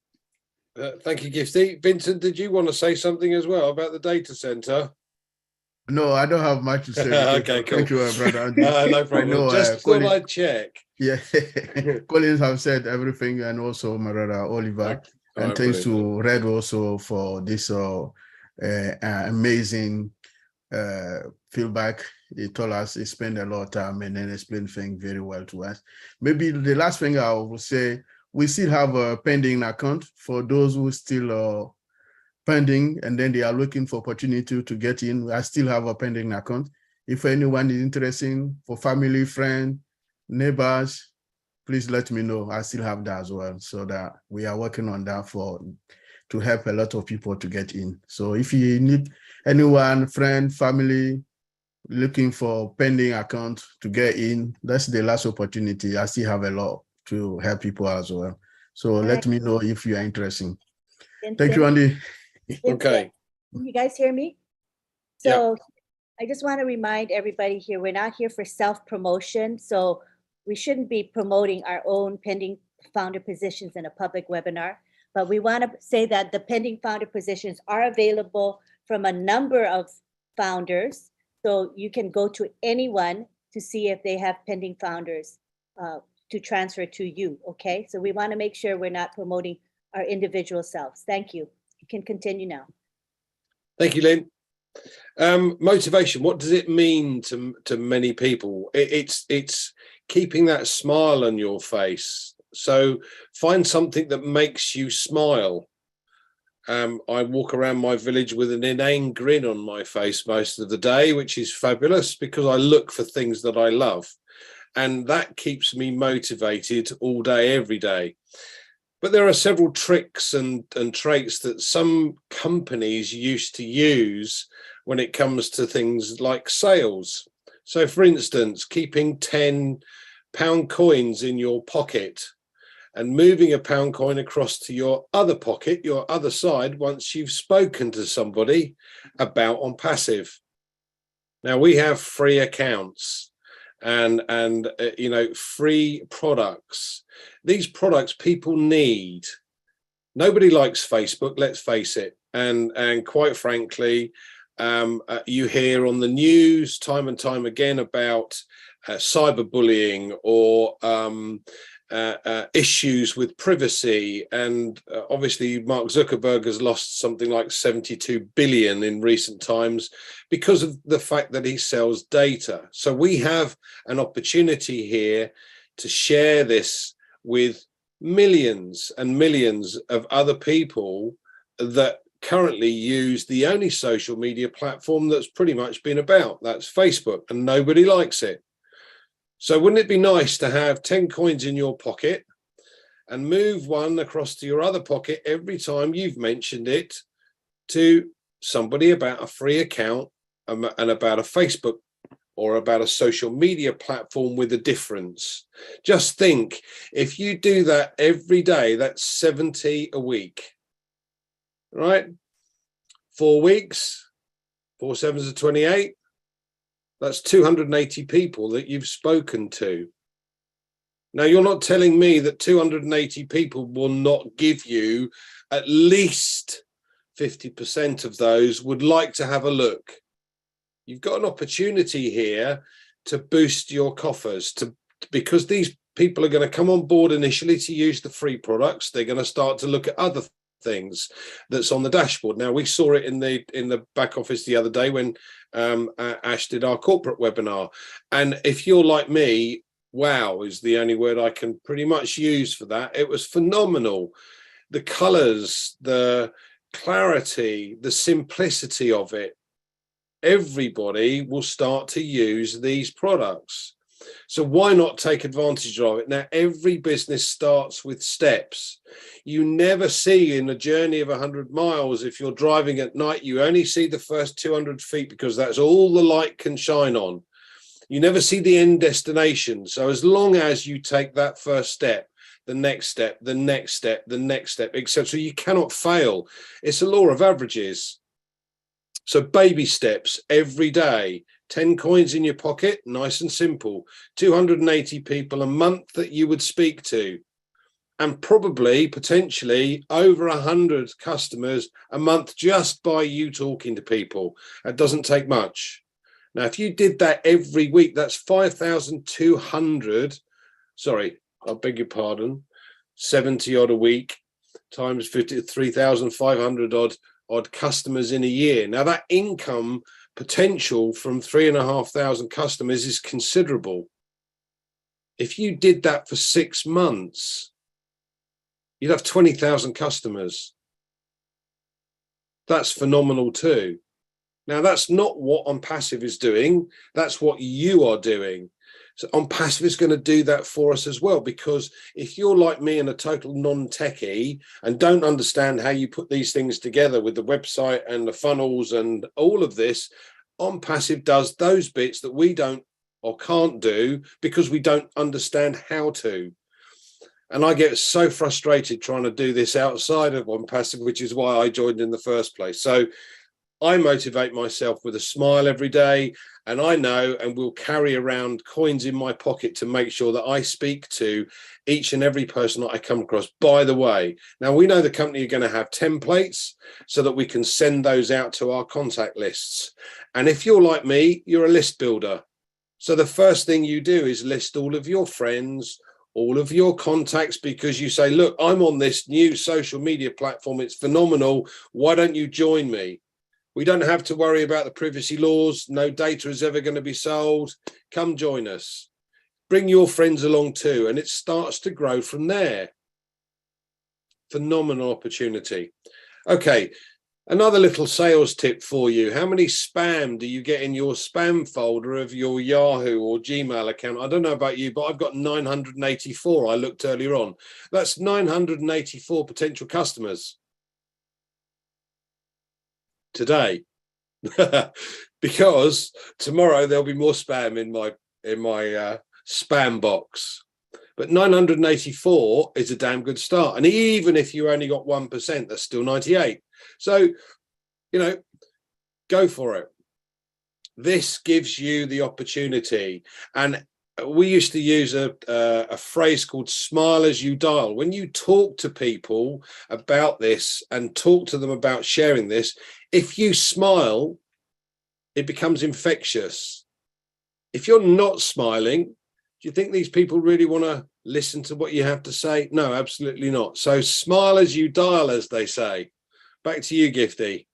Thank you, Gifty. Vincent, did you want to say something as well about the data center? No, I don't have much to say. Okay, cool. Thank you, Brother Andy. No problem. I know, just thought I'd check. Yeah, Collins have said everything, and also my brother Oliver. And thanks to Red also for this amazing feedback. He told us he spent a lot of time and then explained things very well to us. Maybe the last thing I will say, we still have a pending account for those who still pending and then they are looking for opportunity to get in. I still have a pending account. If anyone is interested for family, friend, neighbors, please let me know. I still have that as well. So that we are working on that to help a lot of people to get in. So if you need anyone, friend, family, looking for pending account to get in, that's the last opportunity. I still have a lot to help people as well. So let me know if you are interested. Thank you, Andy. Okay. Can you guys hear me? So I just want to remind everybody here, we're not here for self-promotion. So we shouldn't be promoting our own pending founder positions in a public webinar. But we want to say that the pending founder positions are available from a number of founders. So you can go to anyone to see if they have pending founders to transfer to you, okay? So we want to make sure we're not promoting our individual selves. Thank you. You can continue now. Thank you, Lynn. Motivation, what does it mean to many people? It's keeping that smile on your face So find something that makes you smile. I walk around my village with an inane grin on my face most of the day, which is fabulous because I look for things that I love. And that keeps me motivated all day, every day. But there are several tricks and traits that some companies used to use when it comes to things like sales. So, for instance, keeping £10 coins in your pocket and moving a pound coin across to your other pocket, your other side, once you've spoken to somebody about on passive. Now, we have free accounts and you know, free products. These products people need. Nobody likes Facebook, let's face it. And quite frankly, you hear on the news time and time again about cyberbullying or issues with privacy, and obviously Mark Zuckerberg has lost something like 72 billion in recent times because of the fact that he sells data. So we have an opportunity here to share this with millions and millions of other people that currently use the only social media platform that's pretty much been about, that's Facebook, and nobody likes it. So wouldn't it be nice to have 10 coins in your pocket and move one across to your other pocket every time you've mentioned it to somebody about a free account and about a Facebook or about a social media platform with a difference? Just think, if you do that every day, that's 70 a week, right? 4 weeks, 4 sevens are 28. That's 280 people that you've spoken to. Now, you're not telling me that 280 people will not give you at least 50% of those would like to have a look. You've got an opportunity here to boost your coffers, because these people are going to come on board initially to use the free products. They're going to start to look at other things that's on the dashboard. Now, we saw it in the back office the other day when Ash did our corporate webinar. And if you're like me, wow is the only word I can pretty much use for that. It was phenomenal. The colors, the clarity, the simplicity of it. Everybody will start to use these products. So why not take advantage of it? Now, every business starts with steps. You never see in a journey of 100 miles, if you're driving at night, you only see the first 200 feet because that's all the light can shine on. You never see the end destination. So as long as you take that first step, the next step, the next step, the next step, etc., you cannot fail. It's a law of averages. So baby steps every day. 10 coins in your pocket, nice and simple. 280 people a month that you would speak to, and probably potentially over 100 customers a month just by you talking to people. That doesn't take much. Now, if you did that every week, that's 5,200. Sorry, I beg your pardon. 70 odd a week times 50, 3,500 odd customers in a year. Now, that income potential from 3,500 customers is considerable. If you did that for 6 months, you'd have 20,000 customers. That's phenomenal too. Now, that's not what OnPassive is doing. That's what you are doing. So OnPassive is going to do that for us as well, because if you're like me and a total non-techie and don't understand how you put these things together with the website and the funnels and all of this, OnPassive does those bits that we don't or can't do because we don't understand how to. And I get so frustrated trying to do this outside of OnPassive, which is why I joined in the first place. So I motivate myself with a smile every day, and I know and will carry around coins in my pocket to make sure that I speak to each and every person that I come across. By the way, now we know the company are going to have templates so that we can send those out to our contact lists. And if you're like me, you're a list builder. So the first thing you do is list all of your friends, all of your contacts, because you say, look, I'm on this new social media platform. It's phenomenal. Why don't you join me? We don't have to worry about the privacy laws. No data is ever going to be sold. Come join us. bring your friends along too, and it starts to grow from there. Phenomenal opportunity. Okay, another little sales tip for you. How many spam do you get in your spam folder of your Yahoo or Gmail account? I don't know about you, but I've got 984. I looked earlier on. That's 984 potential customers today. Because tomorrow there'll be more spam in my spam box. But 984 is a damn good start. And even if you only got 1%, that's still 98. So, you know, go for it. This gives you the opportunity. And we used to use a phrase called smile as you dial. When you talk to people about this and talk to them about sharing this, if you smile, it becomes infectious. If you're not smiling, do you think these people really want to listen to what you have to say? No, absolutely not. So smile as you dial, as they say. Back to you, Gifty.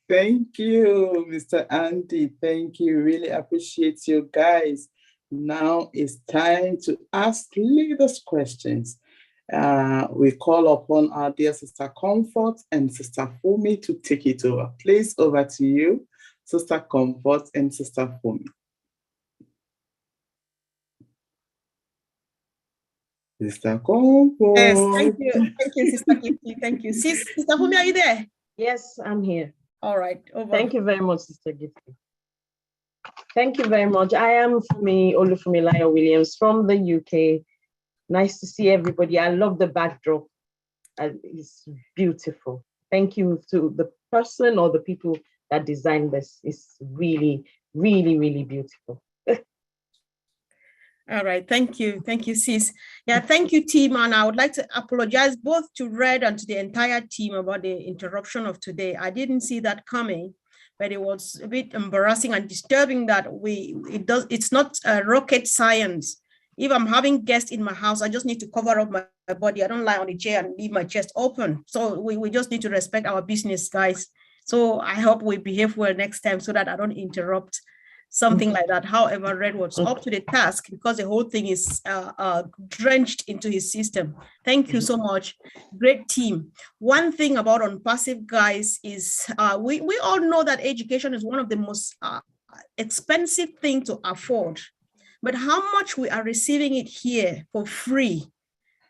Thank you, Mr. Andy. Thank you. Really appreciate you guys. Now it's time to ask leaders questions. We call upon our dear Sister Comfort and Sister Fumi to take it over. Please, over to you, Sister Comfort and Sister Fumi. Sister Comfort. Yes, thank you, Sister Gifty. Thank you. Sister Fumi, are you there? Yes, I'm here. All right, over. Thank you very much, Sister Gifty. Thank you very much. I am Fumi Olufunmilayo Williams from the UK. Nice to see everybody. I love the backdrop. It's beautiful. Thank you to the person or the people that designed this. It's really, really, really beautiful. All right, thank you, sis. Yeah, thank you, team. And I would like to apologize both to Red and to the entire team about the interruption of today. I didn't see that coming, but it was a bit embarrassing and disturbing that it's not rocket science. If I'm having guests in my house, I just need to cover up my body. I don't lie on the chair and leave my chest open. So we just need to respect our business, guys. So I hope we behave well next time so that I don't interrupt something like that. However, Red was up to the task because the whole thing is drenched into his system. Thank you so much. Great team. One thing about OnPassive, guys, is we all know that education is one of the most expensive things to afford. But how much we are receiving it here for free,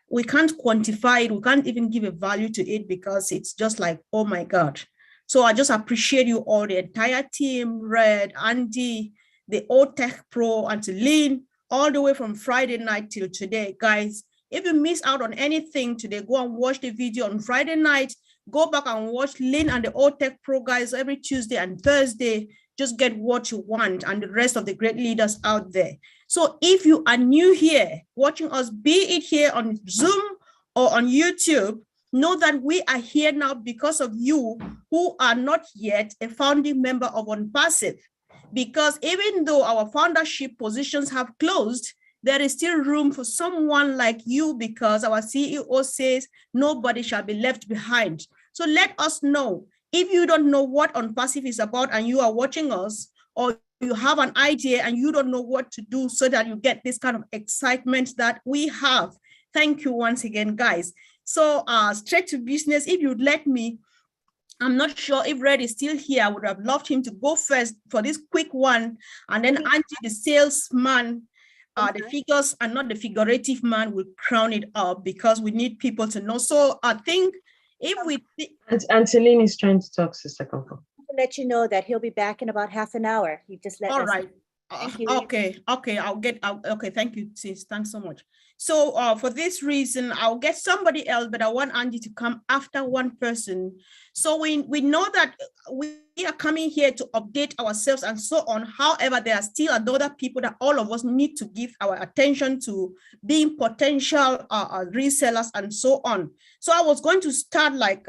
we can't quantify it. We can't even give a value to it because it's just like, oh my God. So I just appreciate you all, the entire team, Red, Andy, the OTech Pro, and to Lynn, all the way from Friday night till today. Guys, if you miss out on anything today, go and watch the video on Friday night. Go back and watch Lynn and the OTech Pro guys every Tuesday and Thursday. Just get what you want and the rest of the great leaders out there. So if you are new here, watching us, be it here on Zoom or on YouTube, know that we are here now because of you who are not yet a founding member of OnPassive. Because even though our foundership positions have closed, there is still room for someone like you because our CEO says nobody shall be left behind. So let us know. If you don't know what OnPassive is about and you are watching us, or you have an idea and you don't know what to do so that you get this kind of excitement that we have. Thank you once again, guys. So straight to business, if you'd let me, I'm not sure if Red is still here. I would have loved him to go first for this quick one. And then Andy, the salesman, the figures and not the figurative man, will crown it up because we need people to know. So I think if we... Angeline is trying to talk, Sister Comfort. To let you know that he'll be back in about half an hour. You just let us. All right. Thank you. Okay, thank you, sis. Thanks so much. So for this reason, I'll get somebody else, but I want Andy to come after one person. So we know that we are coming here to update ourselves and so on. However, there are still other people that all of us need to give our attention to, being potential resellers and so on. So I was going to start like,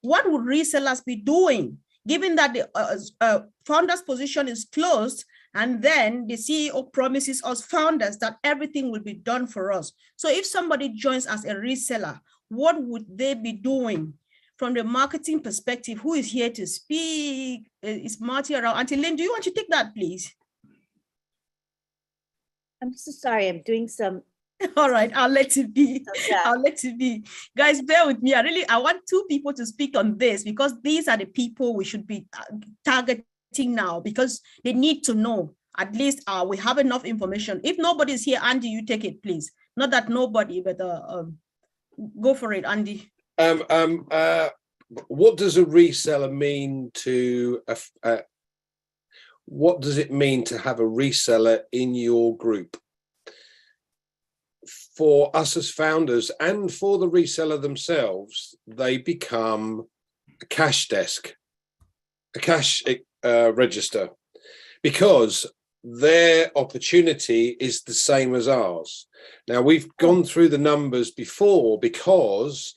what would resellers be doing, given that the founder's position is closed? And then the CEO promises us founders that everything will be done for us. So if somebody joins as a reseller, what would they be doing? From the marketing perspective, who is here to speak? Is Marty around? Auntie Lynn, do you want to take that, please? I'm so sorry. I'm doing some. All right, I'll let it be. Yeah. I'll let it be. Guys, bear with me. I want two people to speak on this because these are the people we should be targeting now because they need to know. At least we have enough information. If nobody's here, Andy, you take it, please. Not that nobody, but go for it, Andy. What does a reseller mean to what does it mean to have a reseller in your group? For us as founders and for the reseller themselves, they become a cash desk, a cash register, because their opportunity is the same as ours. Now, we've gone through the numbers before because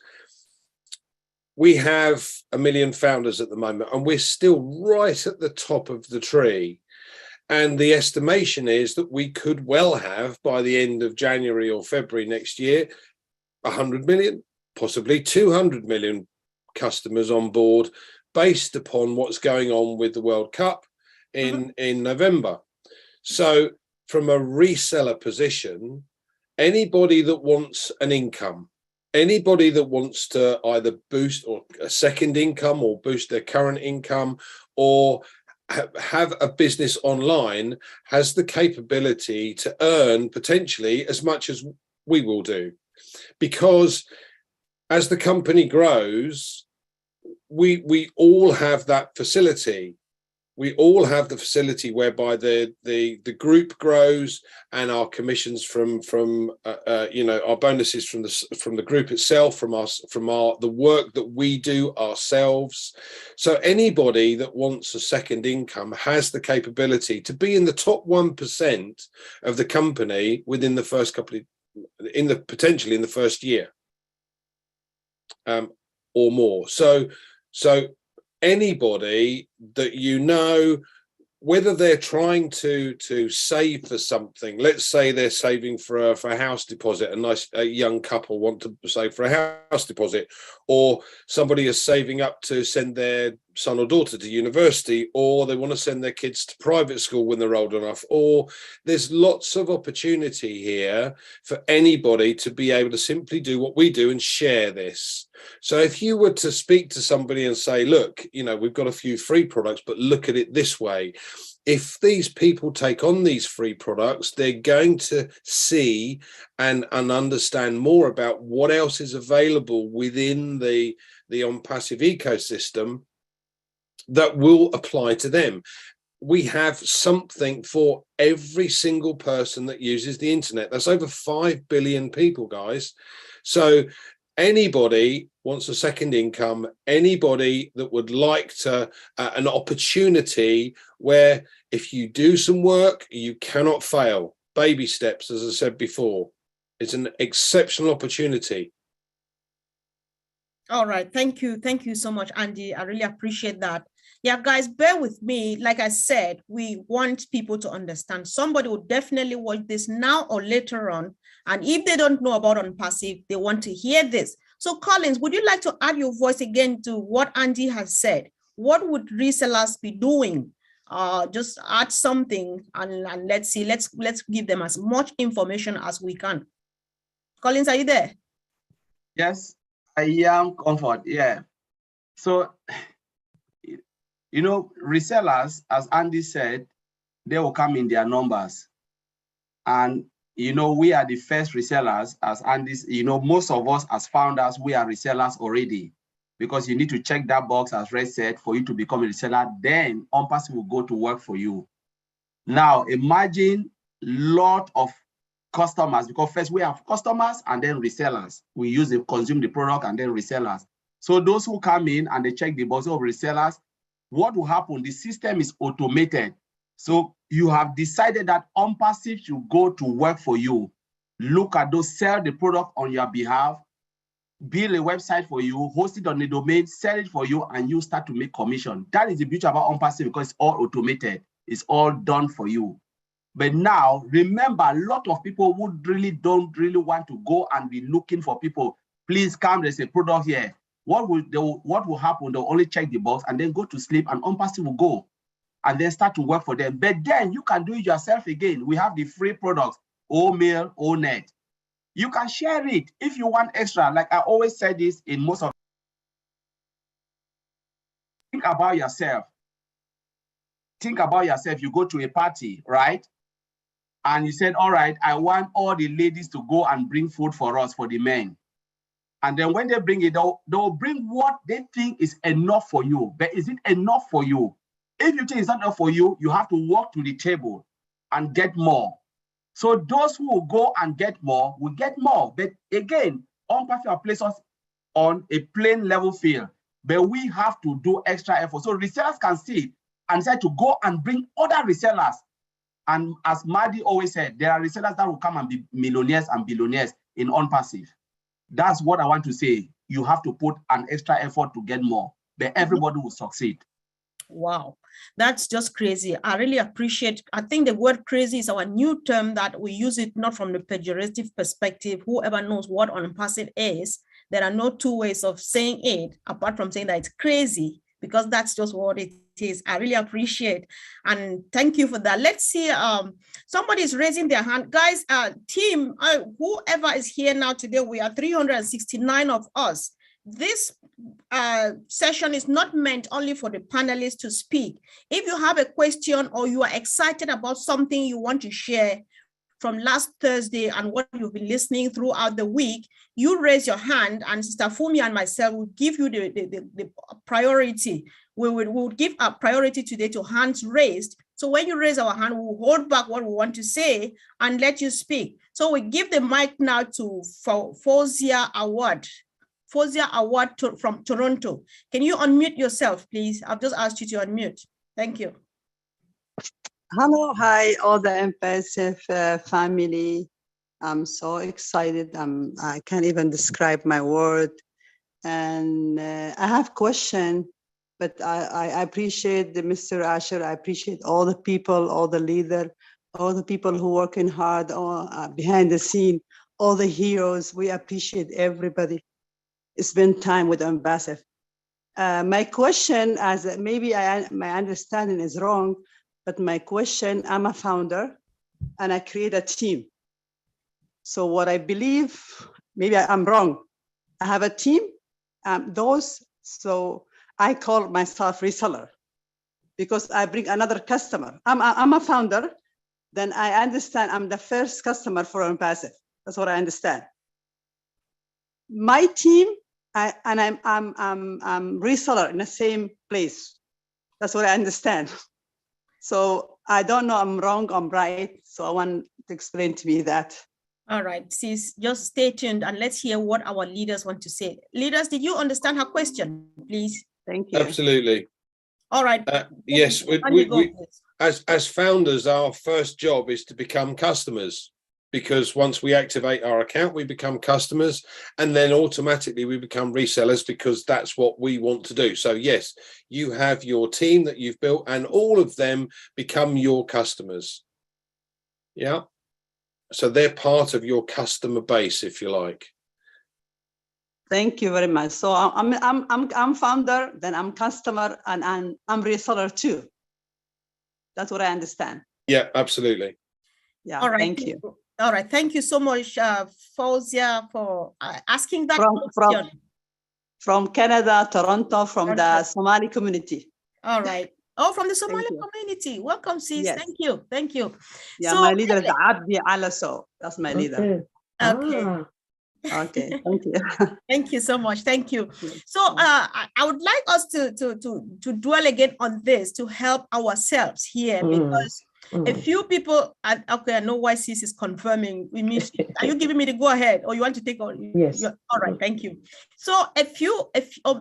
we have 1 million founders at the moment and we're still right at the top of the tree. And the estimation is that we could well have, by the end of January or February next year, 100 million, possibly 200 million customers on board based upon what's going on with the World Cup in November. So from a reseller position, anybody that wants an income, anybody that wants to either boost or a second income or boost their current income or have a business online has the capability to earn potentially as much as we will do. Because as the company grows, we all have that facility. We all have the facility whereby the group grows and our commissions from our bonuses from the group itself, from the work that we do ourselves. So anybody that wants a second income has the capability to be in the top 1% of the company within the first potentially in the first year, or more. So anybody that whether they're trying to save for something, let's say they're saving for a house deposit, a young couple want to save for a house deposit, or somebody is saving up to send their son or daughter to university, or they want to send their kids to private school when they're old enough, or there's lots of opportunity here for anybody to be able to simply do what we do and share this. So if you were to speak to somebody and say, look, we've got a few free products, but look at it this way. If these people take on these free products, they're going to see and understand more about what else is available within the OnPassive ecosystem that will apply to them. We have something for every single person that uses the internet. That's over 5 billion people, guys. So anybody wants a second income, anybody that would like to an opportunity where if you do some work, you cannot fail. Baby steps, as I said before. It's an exceptional opportunity. All right. Thank you. Thank you so much, Andy. I really appreciate that. Yeah, guys, bear with me. Like I said, we want people to understand. Somebody will definitely watch this now or later on. And if they don't know about OnPassive, they want to hear this. So Collins, would you like to add your voice again to what Andy has said? What would resellers be doing? Just add something and let's see, let's give them as much information as we can. Collins, are you there? Yes, I am, Comfort. Yeah. So, resellers, as Andy said, they will come in their numbers. And, we are the first resellers, as Andy's, most of us as founders, we are resellers already, because you need to check that box, as Red said, for you to become a reseller. Then OnPassive will go to work for you. Now, imagine a lot of customers, because first we have customers and then resellers. We consume the product and then resellers. So those who come in and they check the box of resellers, what will happen? The system is automated. So you have decided that OnPassive should go to work for you. Look at those, sell the product on your behalf, build a website for you, host it on the domain, sell it for you, and you start to make commission. That is the beauty about OnPassive, because it's all automated. It's all done for you. But now, remember, a lot of people who don't really want to go and be looking for people. Please come, there's a product here. What will happen? They'll only check the box and then go to sleep, and OnPassive will go and then start to work for them. But then you can do it yourself again. We have the free products. or mail or net. You can share it if you want extra. Like I always say this in most of. Think about yourself. Think about yourself. You go to a party, right? And you said, all right, I want all the ladies to go and bring food for us, for the men. And then when they bring it, they'll bring what they think is enough for you. But is it enough for you? If you think it's not enough for you, you have to walk to the table and get more. So those who will go and get more will get more. But again, on-platform place us on a plain level field. But we have to do extra effort. So resellers can see it and decide to go and bring other resellers. And as Madi always said, there are resellers that will come and be millionaires and billionaires in on-passive. That's what I want to say. You have to put an extra effort to get more, but everybody will succeed. Wow, that's just crazy. I really appreciate. I think the word crazy is our new term that we use it not from the pejorative perspective. Whoever knows what on-passive is, there are no two ways of saying it apart from saying that it's crazy, because that's just what it is. I really appreciate and thank you for that. Let's see, somebody is raising their hand. Guys, team, whoever is here now today, we are 369 of us. This session is not meant only for the panelists to speak. If you have a question or you are excited about something you want to share from last Thursday and what you've been listening throughout the week, you raise your hand and Sister Fumi and myself will give you the priority. We will give a priority today to hands raised. So when you raise our hand, we'll hold back what we want to say and let you speak. So we give the mic now to Fozia Award. Fozia Award from Toronto. Can you unmute yourself, please? I've just asked you to unmute. Thank you. Hello, hi, all the Impassive family. I'm so excited. I can't even describe my word. And I have a question, but I appreciate Mr. Asher. I appreciate all the people, all the leaders, all the people who are working hard behind the scene, all the heroes. We appreciate everybody. Spend time with Impassive. My question, as maybe my understanding is wrong, but my question, I'm a founder and I create a team. So what I believe, maybe I'm wrong. I have a team, so I call myself reseller because I bring another customer. I'm a founder, then I understand I'm the first customer for Impassive. That's what I understand. My team, I'm reseller in the same place. That's what I understand. So I don't know I'm wrong, I'm right. So I want to explain to me that. All right, sis, just stay tuned and let's hear what our leaders want to say. Leaders, did you understand her question, please? Thank you. Absolutely. All right. Yes, as founders, our first job is to become customers, because once we activate our account, we become customers, and then automatically we become resellers because that's what we want to do. So yes, you have your team that you've built and all of them become your customers. Yeah. So they're part of your customer base, if you like. Thank you very much. So I'm founder, then I'm customer, and I'm reseller too. That's what I understand. Yeah, absolutely. Yeah, all right, thank you. All right, thank you so much, Fozia, for asking that question. From Canada, Toronto, from the Somali community. All right. Oh, from the Somali community. Welcome, sis. Yes. Thank you. Thank you. Yeah, so, my leader is Abdi Alaso. That's my leader. Okay. Okay, thank you. Thank you so much. Thank you. So I would like us to dwell again on this to help ourselves here, because a few people, okay, I know why sis is confirming. Are you giving me the go ahead, or you want to take on? Yes. All right, thank you. So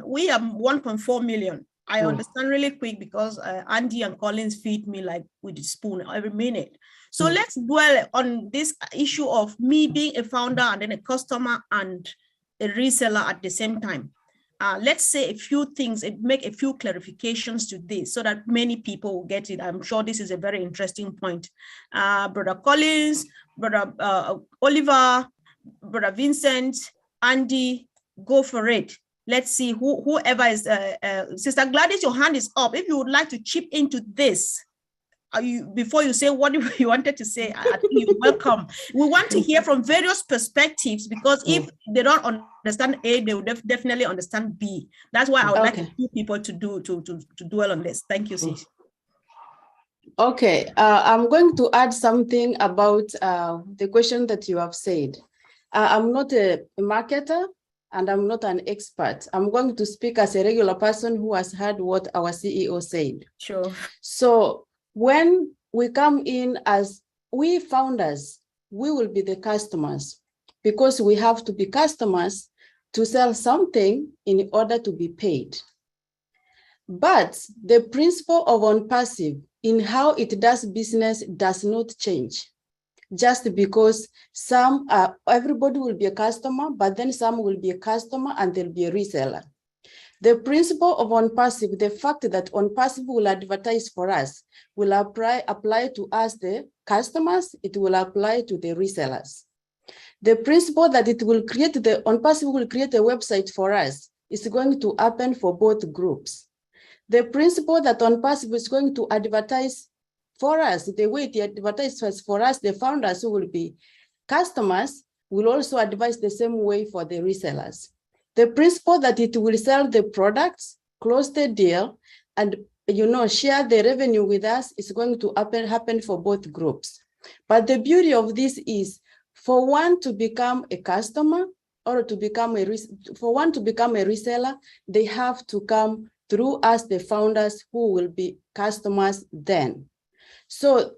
we are 1.4 million. I understand really quick because Andy and Collins feed me like with a spoon every minute. So let's dwell on this issue of me being a founder and then a customer and a reseller at the same time. Let's say a few things, make a few clarifications to this so that many people will get it. I'm sure this is a very interesting point. Brother Collins, Brother Oliver, Brother Vincent, Andy, go for it. Let's see whoever is, Sister Gladys, your hand is up. If you would like to chip into this, before you say what you wanted to say, I think you're welcome. We want to hear from various perspectives, because if they don't understand A, they will definitely understand B. That's why I would like two people to dwell on this. Thank you, sis. Okay, I'm going to add something about the question that you have said. I'm not a marketer and I'm not an expert. I'm going to speak as a regular person who has heard what our CEO said. Sure. So when we come in as we founders, we will be the customers, because we have to be customers to sell something in order to be paid. But the principle of on-passive in how it does business does not change. Just because everybody will be a customer, but then some will be a customer and there'll be a reseller. The principle of on-passive, the fact that on-passive will advertise for us, will apply to us, the customers, it will apply to the resellers. The principle that it will create, the on-passive will create a website for us, is going to happen for both groups. The principle that on-passive is going to advertise for us, the way it advertises for us, the founders who will be customers, will also advise the same way for the resellers. The principle that it will sell the products, close the deal, and share the revenue with us is going to happen for both groups. But the beauty of this is, for one to become a customer or for one to become a reseller, they have to come through us, the founders, who will be customers then. So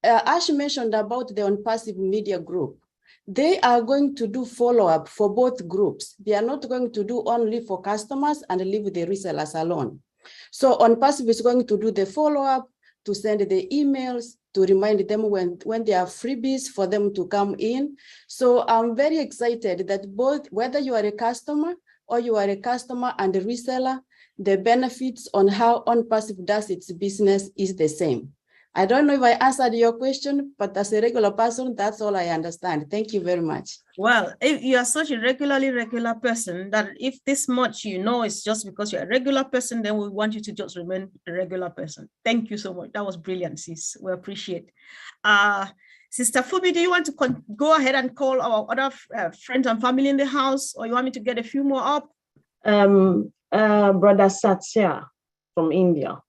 Ash mentioned about the on-passive media group. They are going to do follow-up for both groups. They are not going to do only for customers and leave the resellers alone. So on-passive is going to do the follow-up, to send the emails, to remind them when there are freebies for them to come in. So I'm very excited that both, whether you are a customer or you are a customer and a reseller, the benefits on how on-passive does its business is the same. I don't know if I answered your question, but as a regular person, that's all I understand. Thank you very much. Well, if you are such a regular person, that if this much you know it's just because you're a regular person, then we want you to just remain a regular person. Thank you so much. That was brilliant, sis. We appreciate. Sister Fumi, do you want to go ahead and call our other friends and family in the house, or you want me to get a few more up? Brother Satya from India.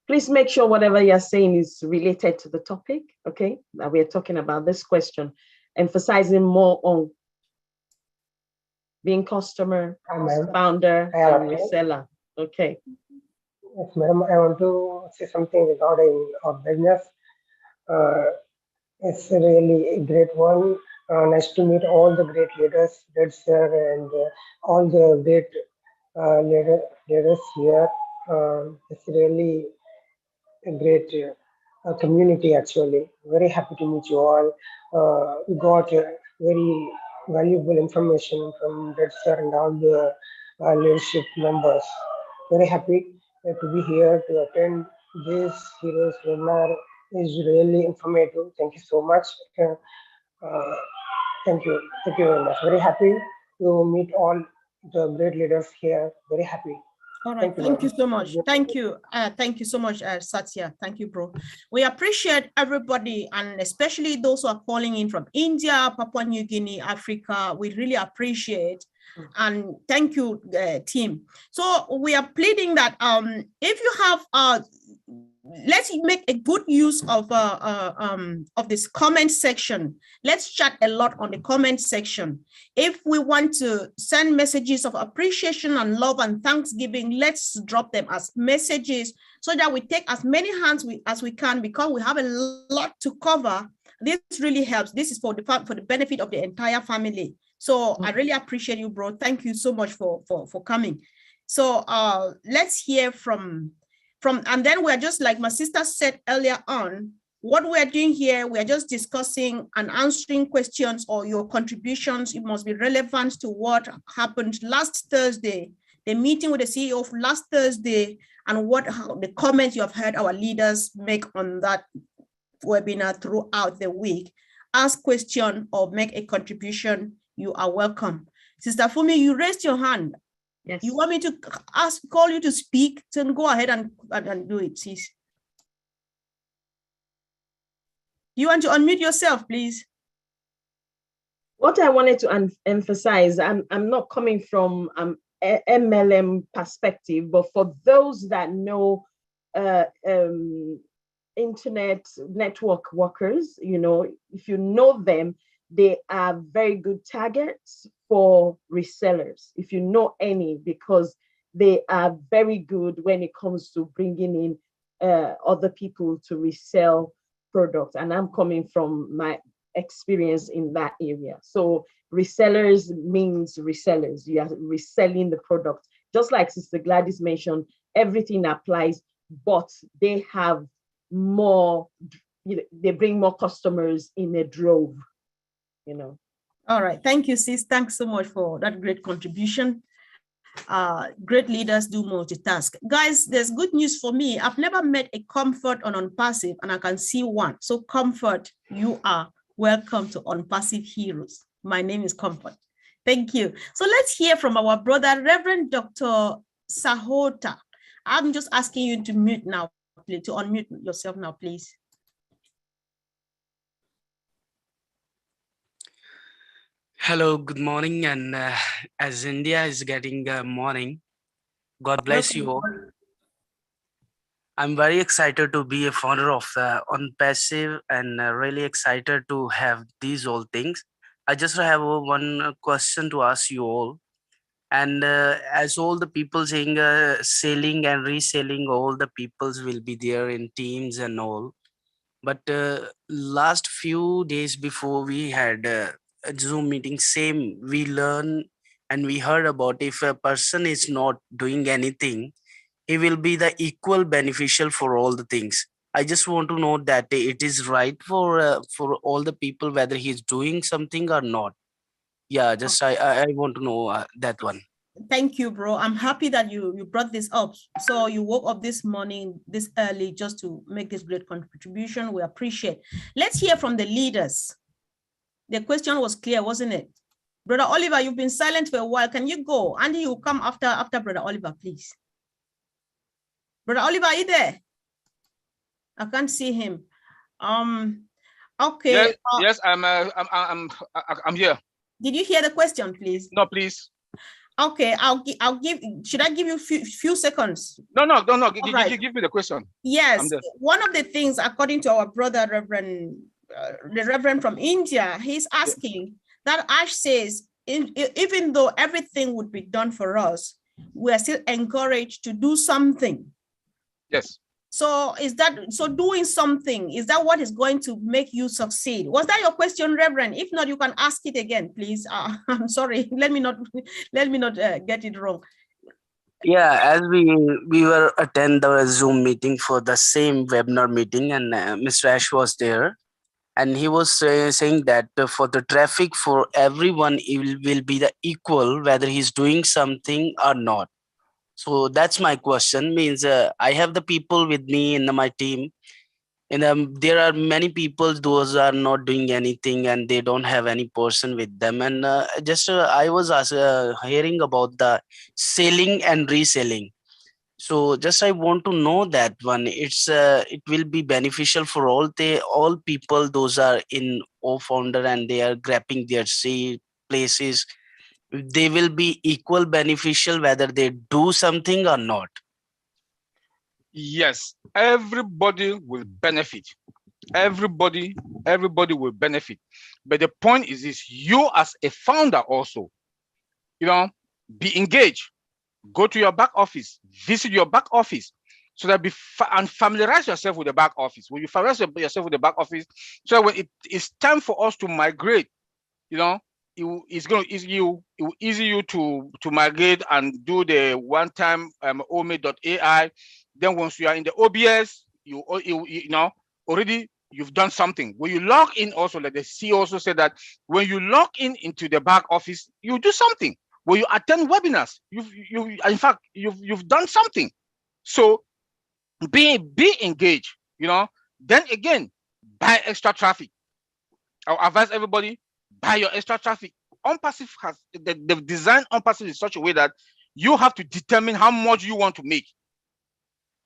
Please make sure whatever you're saying is related to the topic, okay, that we're talking about this question, emphasizing more on being customer, founder, and reseller. Okay. Yes, madam, I want to say something regarding our business. It's really a great one. Nice to meet all the great leaders, and all the great leaders here. It's really a great community, actually. Very happy to meet you all. We got very valuable information from Red Sir and all the leadership members. Very happy to be here to attend this heroes webinar. Is really informative. Thank you so much. Thank you very much. Very happy to meet all the great leaders here. Very happy. All right, thank you so much. Thank you so much, Satya. Thank you, bro. We appreciate everybody, and especially those who are calling in from India, Papua New Guinea, Africa. We really appreciate, and thank you, team. So we are pleading that if you have let's make a good use of this comment section. Let's chat a lot on the comment section. If we want to send messages of appreciation and love and thanksgiving, let's drop them as messages so that we take as many hands as we can, because we have a lot to cover. This really helps. This is for the benefit of the entire family. So I really appreciate you, bro. Thank you so much for coming. So let's hear from, and then we're just like my sister said earlier on, what we're doing here, we're just discussing and answering questions or your contributions. It must be relevant to what happened last Thursday, the meeting with the CEO of last Thursday, and the comments you have heard our leaders make on that webinar throughout the week. Ask question or make a contribution, you are welcome. Sister Fumi, you raised your hand. Yes. You want me to call you to speak? Then go ahead and do it, sis. Do you want to unmute yourself, please? What I wanted to emphasize, I'm not coming from MLM perspective, but for those that know internet network workers, you know, if you know them, they are very good targets for resellers, if you know any, because they are very good when it comes to bringing in other people to resell products. And I'm coming from my experience in that area. So resellers means resellers. You are reselling the product. Just like Sister Gladys mentioned, everything applies, but they have more, you know, they bring more customers in a drove, you know. All right. Thank you, sis. Thanks so much for that great contribution. Great leaders do multitask. Guys, there's good news for me. I've never met a Comfort on Unpassive, and I can see one. So Comfort, you are welcome to Unpassive Heroes. My name is Comfort. Thank you. So let's hear from our brother, Reverend Dr. Sahota. I'm just asking you to mute now, please, to unmute yourself now, please. Hello, good morning. And as India is getting morning, God bless you all. I'm very excited to be a founder of Unpassive and really excited to have these all things. I just have one question to ask you all. And as all the people saying selling and reselling, all the peoples will be there in teams and all. But last few days before we had a Zoom meeting, same we learn and we heard about if a person is not doing anything, he will be the equal beneficial for all the things. I just want to know that it is right for all the people, whether he's doing something or not. Yeah, just I want to know that one. Thank you, bro. I'm happy that you brought this up. So you woke up this morning, this early, just to make this great contribution. We appreciate. Let's hear from the leaders. The question was clear, wasn't it? Brother Oliver, you've been silent for a while. Can you go? Andy, you come after Brother Oliver, please. Brother Oliver, are you there? I can't see him. Okay. Yes, I'm here. Did you hear the question, please? No, please. Okay, should I give you few seconds? No. Right. Give me the question. Yes, one of the things, according to our brother, the Reverend from India, he's asking that Ash says, even though everything would be done for us, we are still encouraged to do something. Yes. So doing something, is that what is going to make you succeed? Was that your question, Reverend? If not, you can ask it again, please. I'm sorry. Let me not get it wrong. Yeah, as we were attend the Zoom meeting for the same webinar meeting, and Mr. Ash was there, and he was saying that for the traffic for everyone, it will be the equal, whether he's doing something or not. So that's my question. Means I have the people with me in my team, and there are many people those are not doing anything and they don't have any person with them. And I was hearing about the selling and reselling. So just I want to know that one. It will be beneficial for all people. Those are in founder and they are grabbing their places. They will be equal beneficial whether they do something or not. Yes, everybody will benefit. Everybody will benefit. But the point is this: you as a founder also, be engaged. Go to your back office, visit your back office, so that and familiarize yourself with the back office. When you familiarize yourself with the back office, so when it's time for us to migrate, it's going to easy you to migrate and do the one-time ome.ai. Then once you are in the OBS, you already you've done something. When you log in, also, like the CEO also said that when you log into the back office, you do something. When you attend webinars, you've done something. So be engaged. Then again, buy extra traffic. I'll advise everybody, buy your extra traffic. Unpassive has the design Unpassive in such a way that you have to determine how much you want to make.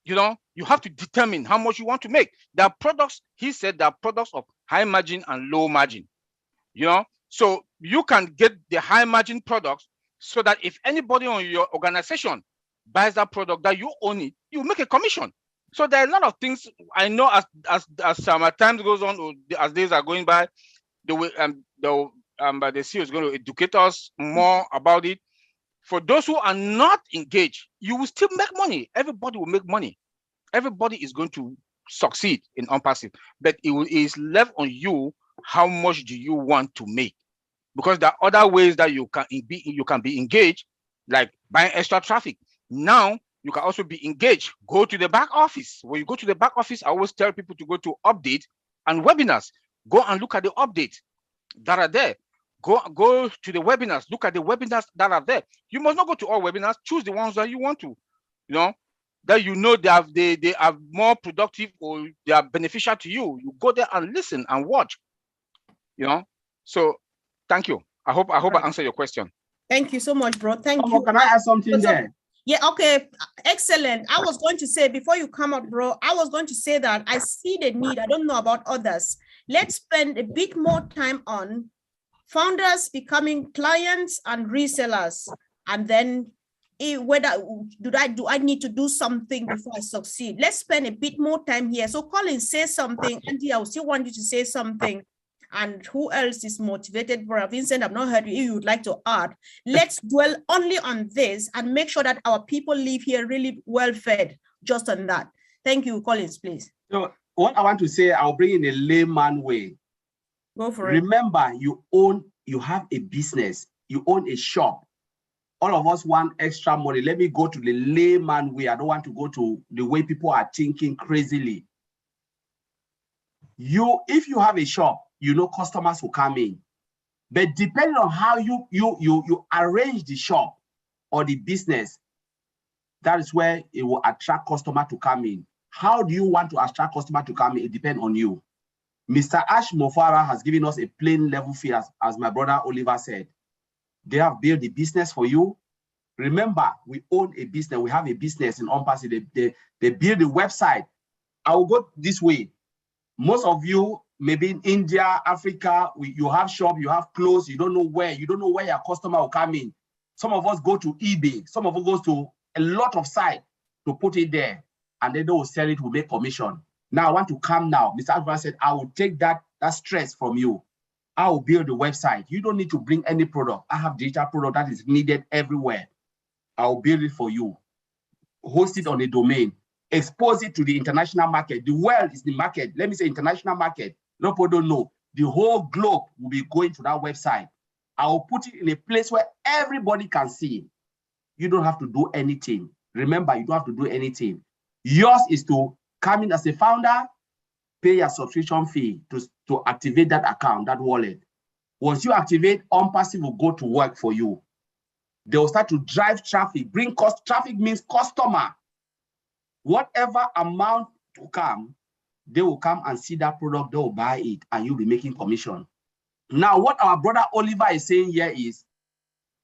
You have to determine how much you want to make. There are products, he said, there are products of high margin and low margin. You know, so you can get the high margin products so that if anybody on your organization buys that product that you own it, you make a commission. So there are a lot of things I know as time goes on, or as days are going by, the CEO is going to educate us more about it. For those who are not engaged, you will still make money. Everybody will make money. Everybody is going to succeed in unpassive, but it is left on you. How much do you want to make? Because there are other ways that you can be engaged, like buying extra traffic. Now you can also be engaged. Go to the back office. When you go to the back office, I always tell people to go to update and webinars. Go and look at the updates that are there. Go to the webinars. Look at the webinars that are there. You must not go to all webinars. Choose the ones that you want to, that they are more productive or they are beneficial to you. You go there and listen and watch. So thank you. I hope I answered your question. Thank you so much, bro. Thank you. Can I add something there? Yeah, okay, excellent. I was going to say, before you come up, bro, I was going to say that I see the need. I don't know about others. Let's spend a bit more time on founders becoming clients and resellers, and then whether do I need to do something before I succeed. Let's spend a bit more time here. So Colin, say something. Andy, I still want you to say something. And who else is motivated? Brother Vincent, I've not heard you. You would like to add. Let's dwell only on this and make sure that our people leave here really well fed. Just on that. Thank you, Collins, please. So what I want to say, I'll bring in a layman way. Go for it. Remember, you have a business, you own a shop. All of us want extra money. Let me go to the layman way. I don't want to go to the way people are thinking crazily. If you have a shop, customers will come in. But depending on how you arrange the shop or the business, that is where it will attract customer to come in. How do you want to attract customer to come in? It depends on you. Mr. Ash Mofara has given us a plain level fee, as my brother Oliver said. They have built the business for you. Remember, we own a business. We have a business in Unpassive. They build the website. I will go this way. Most of you, maybe in India, Africa, you have shop, you have clothes, you don't know where your customer will come in. Some of us go to eBay, some of us go to a lot of sites to put it there, and then they will sell it, will make commission. Now I want to come now. Mr. Alvarez said, I will take that stress from you. I will build the website. You don't need to bring any product. I have digital product that is needed everywhere. I will build it for you. Host it on a domain. Expose it to the international market. The world is the market. Let me say international market. No people don't know. The whole globe will be going to that website. I will put it in a place where everybody can see. You don't have to do anything. Remember, you don't have to do anything. Yours is to come in as a founder, pay your subscription fee to activate that account, that wallet. Once you activate, Unpassive will go to work for you. They will start to drive traffic. Traffic means customer. Whatever amount to come, they will come and see that product, they will buy it, and you'll be making commission. Now, what our brother Oliver is saying here is,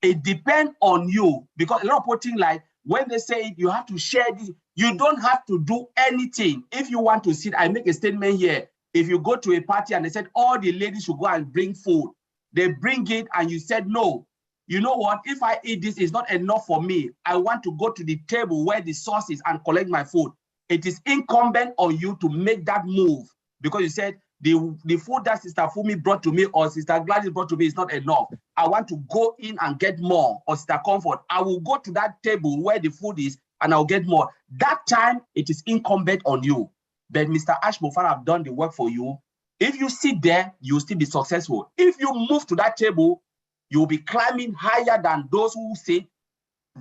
it depends on you, because a lot of people think like, when they say you have to share this, you don't have to do anything. If you want to sit, I make a statement here. If you go to a party and they said all the ladies should go and bring food, they bring it and you said, no, you know what? If I eat this, it's not enough for me. I want to go to the table where the sauce is and collect my food. It is incumbent on you to make that move, because you said the food that Sister Fumi brought to me or Sister Gladys brought to me is not enough. I want to go in and get more, or Sister Comfort. I will go to that table where the food is and I'll get more. That time, it is incumbent on you. But Mr. Ash Mofara have done the work for you. If you sit there, you'll still be successful. If you move to that table, you'll be climbing higher than those who sit.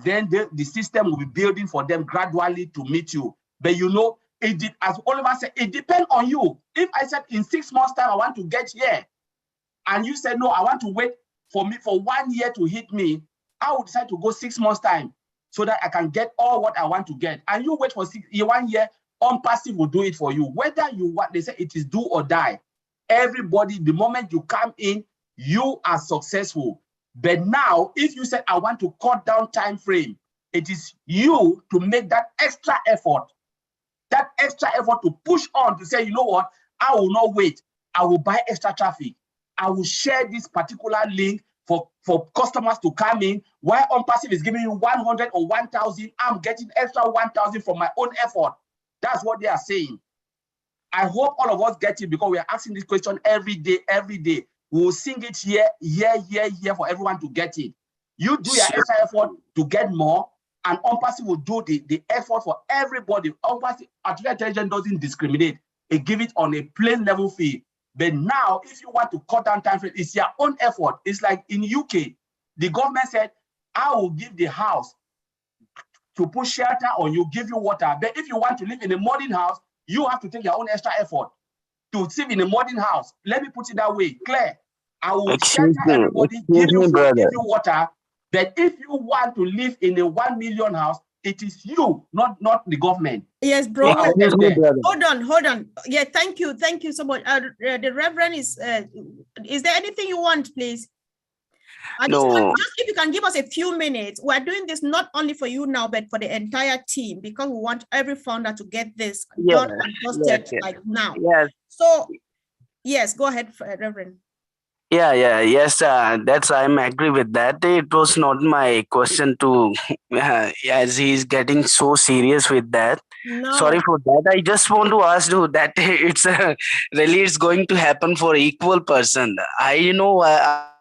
Then the system will be building for them gradually to meet you. But as Oliver said, it depends on you. If I said in 6 months' time, I want to get here, and you said, no, I want to wait for 1 year to hit me, I would decide to go 6 months' time so that I can get all what I want to get. And you wait for 1 year, Unpassive will do it for you. Whether you want, they say it is do or die. Everybody, the moment you come in, you are successful. But now, if you said, I want to cut down time frame, it is you to make that extra effort to push on to say, you know what, I will not wait. I will buy extra traffic. I will share this particular link for customers to come in. While OnPassive is giving you 100 or 1,000, I'm getting extra 1,000 from my own effort. That's what they are saying. I hope all of us get it because we are asking this question every day, every day. We will sing it here for everyone to get it. You do your extra effort to get more, and OnPassive will do the effort for everybody. OnPassive artificial intelligence doesn't discriminate. It gives it on a plain level fee. But now, if you want to cut down time frame, it's your own effort. It's like in UK, the government said, I will give the house to put shelter or you give you water. But if you want to live in a modern house, you have to take your own extra effort to live in a modern house. Let me put it that way, Claire. I will shelter everybody, give you food, give you water. But if you want to live in a 1 million house, it is you, not the government. Yes, bro. So Hold on. Yeah, thank you so much. The Reverend is there anything you want, please? Just if you can give us a few minutes. We're doing this not only for you now, but for the entire team, because we want every founder to get this done and posted like now. Yes. So, yes, go ahead, Reverend. Yes, that's I'm agree with that. It was not my question to, as he's getting so serious with that. No. Sorry for that. I just want to ask you that it's really it's going to happen for equal person. I know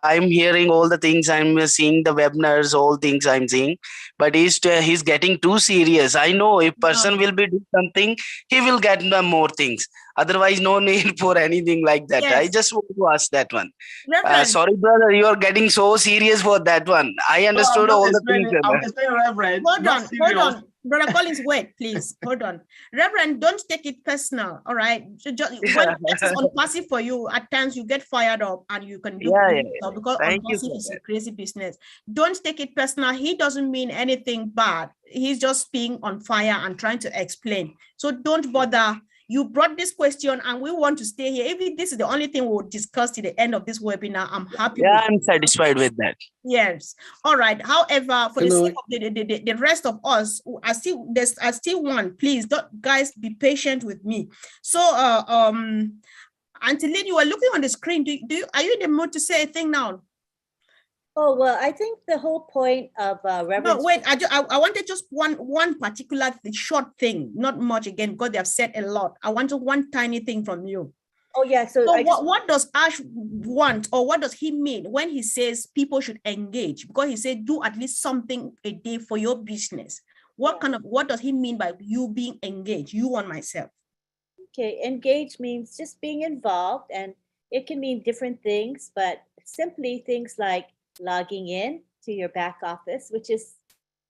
I'm hearing all the things, I'm seeing the webinars, all things I'm seeing, but he's getting too serious. I know if person will be doing something, he will get more things. Otherwise, no need for anything like that. Yes. I just want to ask that one. Reverend. Sorry, brother, you are getting so serious for that one. I understood all the things. I'm explaining, Reverend. Hold on. Brother Collins, wait, please. Hold on. Reverend, don't take it personal, all right? When this is OnPassive for you, at times you get fired up and you can do stuff because OnPassive is a crazy business. Don't take it personal. He doesn't mean anything bad. He's just being on fire and trying to explain. So don't bother. You brought this question and we want to stay here. If this is the only thing we'll discuss to the end of this webinar, I'm happy. Yeah, I'm satisfied with that. Yes. All right. However, for the sake of the rest of us, I still want, please, guys, be patient with me. So, Angeline, you are looking on the screen. Are you in the mood to say a thing now? Oh, well, I think the whole point of Reverend. No, wait, I wanted just one particular short thing, not much again, because they have said a lot. I wanted one tiny thing from you. Oh, yeah. So what does Ash want, or what does he mean when he says people should engage? Because he said do at least something a day for your business. What does he mean by you being engaged? You and myself. Okay, engage means just being involved, and it can mean different things, but simply things like logging in to your back office, which is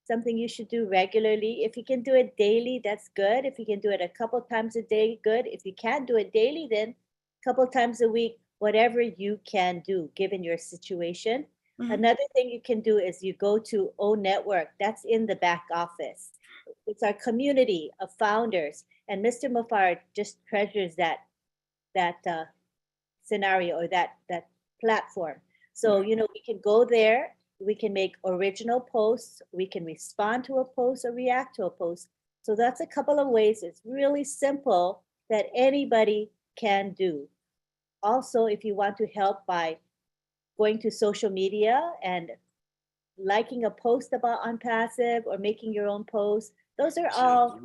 something you should do regularly. If you can do it daily, that's good. If you can do it a couple times a day, good. If you can't do it daily, then a couple times a week, whatever you can do, given your situation. Mm-hmm. Another thing you can do is you go to O Network. That's in the back office. It's our community of founders. And Mr. Mufar just treasures that scenario or that platform. So, we can go there, we can make original posts, we can respond to a post or react to a post. So that's a couple of ways. It's really simple that anybody can do. Also, if you want to help by going to social media and liking a post about OnPassive or making your own post, those are all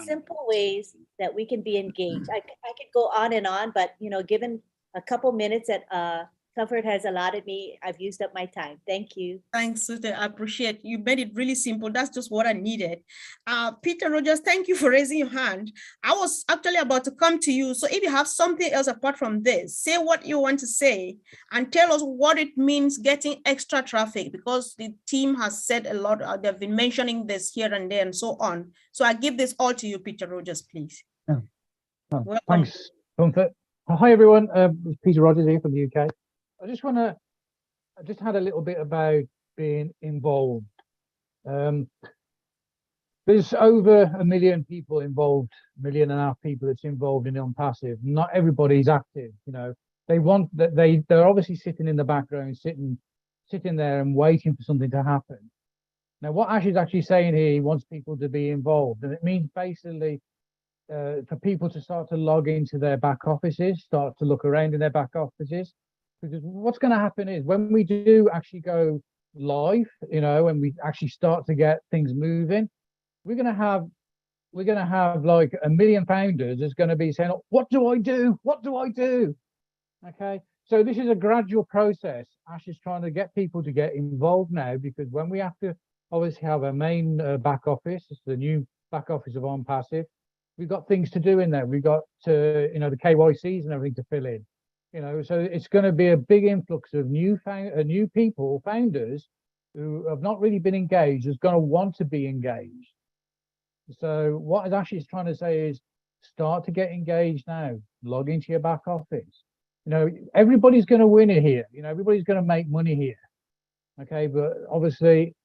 simple ways that we can be engaged. I could go on and on, but, given a couple minutes that Comfort has allotted me, I've used up my time. Thank you. Thanks, sister. I appreciate you made it really simple. That's just what I needed. Peter Rogers, thank you for raising your hand. I was actually about to come to you. So if you have something else apart from this, say what you want to say and tell us what it means getting extra traffic, because the team has said a lot. They've been mentioning this here and there and so on. So I give this all to you, Peter Rogers, please. Thanks, Comfort. Hi, everyone. It's Peter Rogers here from the UK. I just had a little bit about being involved. There's over 1 million people involved, 1.5 million people that's involved in OnPassive. Not everybody's active, They want that they're obviously sitting in the background, sitting there and waiting for something to happen. Now, what Ash is actually saying here, he wants people to be involved, and it means basically for people to start to log into their back offices, start to look around in their back offices. Because what's going to happen is when we do actually go live, you know, when we actually start to get things moving, we're going to have like 1 million founders that's going to be saying, what do I do? What do I do? Okay. So this is a gradual process. Ash is trying to get people to get involved now, because when we have to obviously have a main back office, it's the new back office of OnPassive, we've got things to do in there. We've got to, you know, the KYCs and everything to fill in, you know, so it's going to be a big influx of new people, founders who have not really been engaged, is going to want to be engaged. So what Ash is trying to say is start to get engaged now, log into your back office. You know, everybody's going to win it here. You know, everybody's going to make money here. Okay, but obviously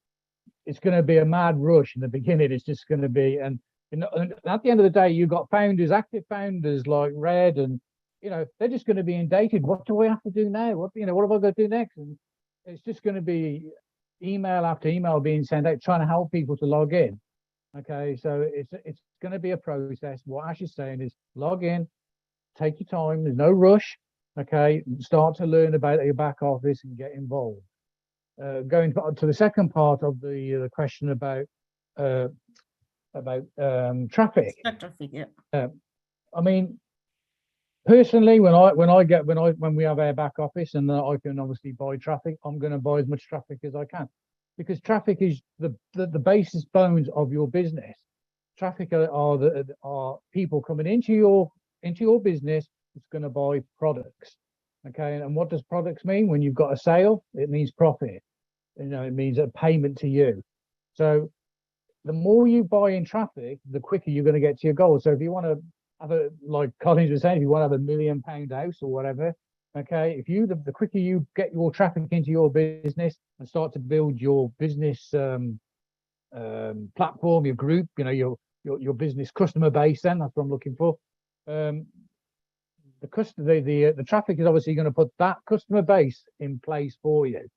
it's going to be a mad rush in the beginning. It's just going to be, and at the end of the day, you've got founders, active founders like Red, and you know, they're just going to be inundated. What do I have to do now? What, you know, what have I got to do next? And it's just going to be email after email being sent out, trying to help people to log in. Okay, so it's going to be a process. What Ash is saying is log in, take your time. There's no rush. Okay, start to learn about your back office and get involved. Going to the second part of the question about traffic. Traffic, yeah. I mean, personally, when we have our back office and I can obviously buy traffic, I'm going to buy as much traffic as I can, because traffic is the basis bones of your business. Traffic are people coming into your business. It's going to buy products. Okay, and what does products mean? When you've got a sale, it means profit. You know, it means a payment to you. So the more you buy in traffic, the quicker you're going to get to your goal. So if you want to have like Collins was saying, if you want to have £1 million house or whatever, okay, the quicker you get your traffic into your business and start to build your business platform, your group, you know, your business customer base, then that's what I'm looking for. The traffic is obviously going to put that customer base in place for you,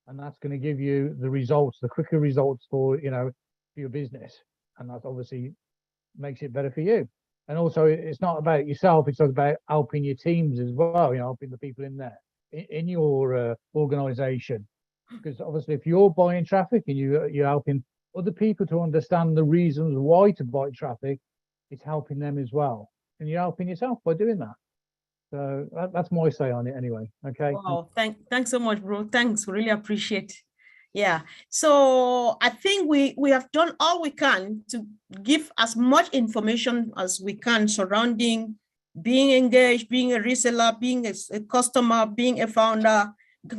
and that's going to give you the results, the quicker results for, you know, for your business, and that obviously makes it better for you. And also, it's not about yourself; it's about helping your teams as well. You know, helping the people in there in your organization, because obviously, if you're buying traffic and you're helping other people to understand the reasons why to buy traffic, it's helping them as well, and you're helping yourself by doing that. So that's my say on it anyway. Okay. Wow, thanks so much, bro. Thanks, really appreciate. Yeah. So I think we have done all we can to give as much information as we can surrounding being engaged, being a reseller, being a customer, being a founder,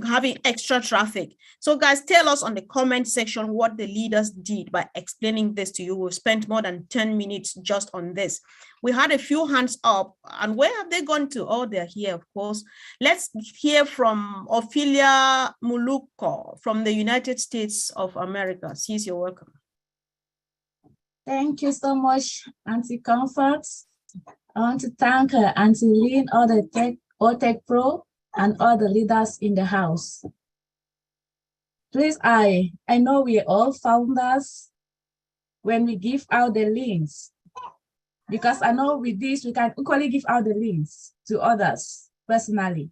having extra traffic. So guys, tell us on the comment section what the leaders did by explaining this to you. We've spent more than 10 minutes just on this. We had a few hands up, and where have they gone to? Oh, they're here, of course. Let's hear from Ophelia Muluko from the United States of America. Sis, you're welcome. Thank you so much, Auntie Comfort. I want to thank Auntie Lynn, all Tech Pro, and all the leaders in the house. Please, I know we are all founders when we give out the links, because I know with this, we can equally give out the links to others personally.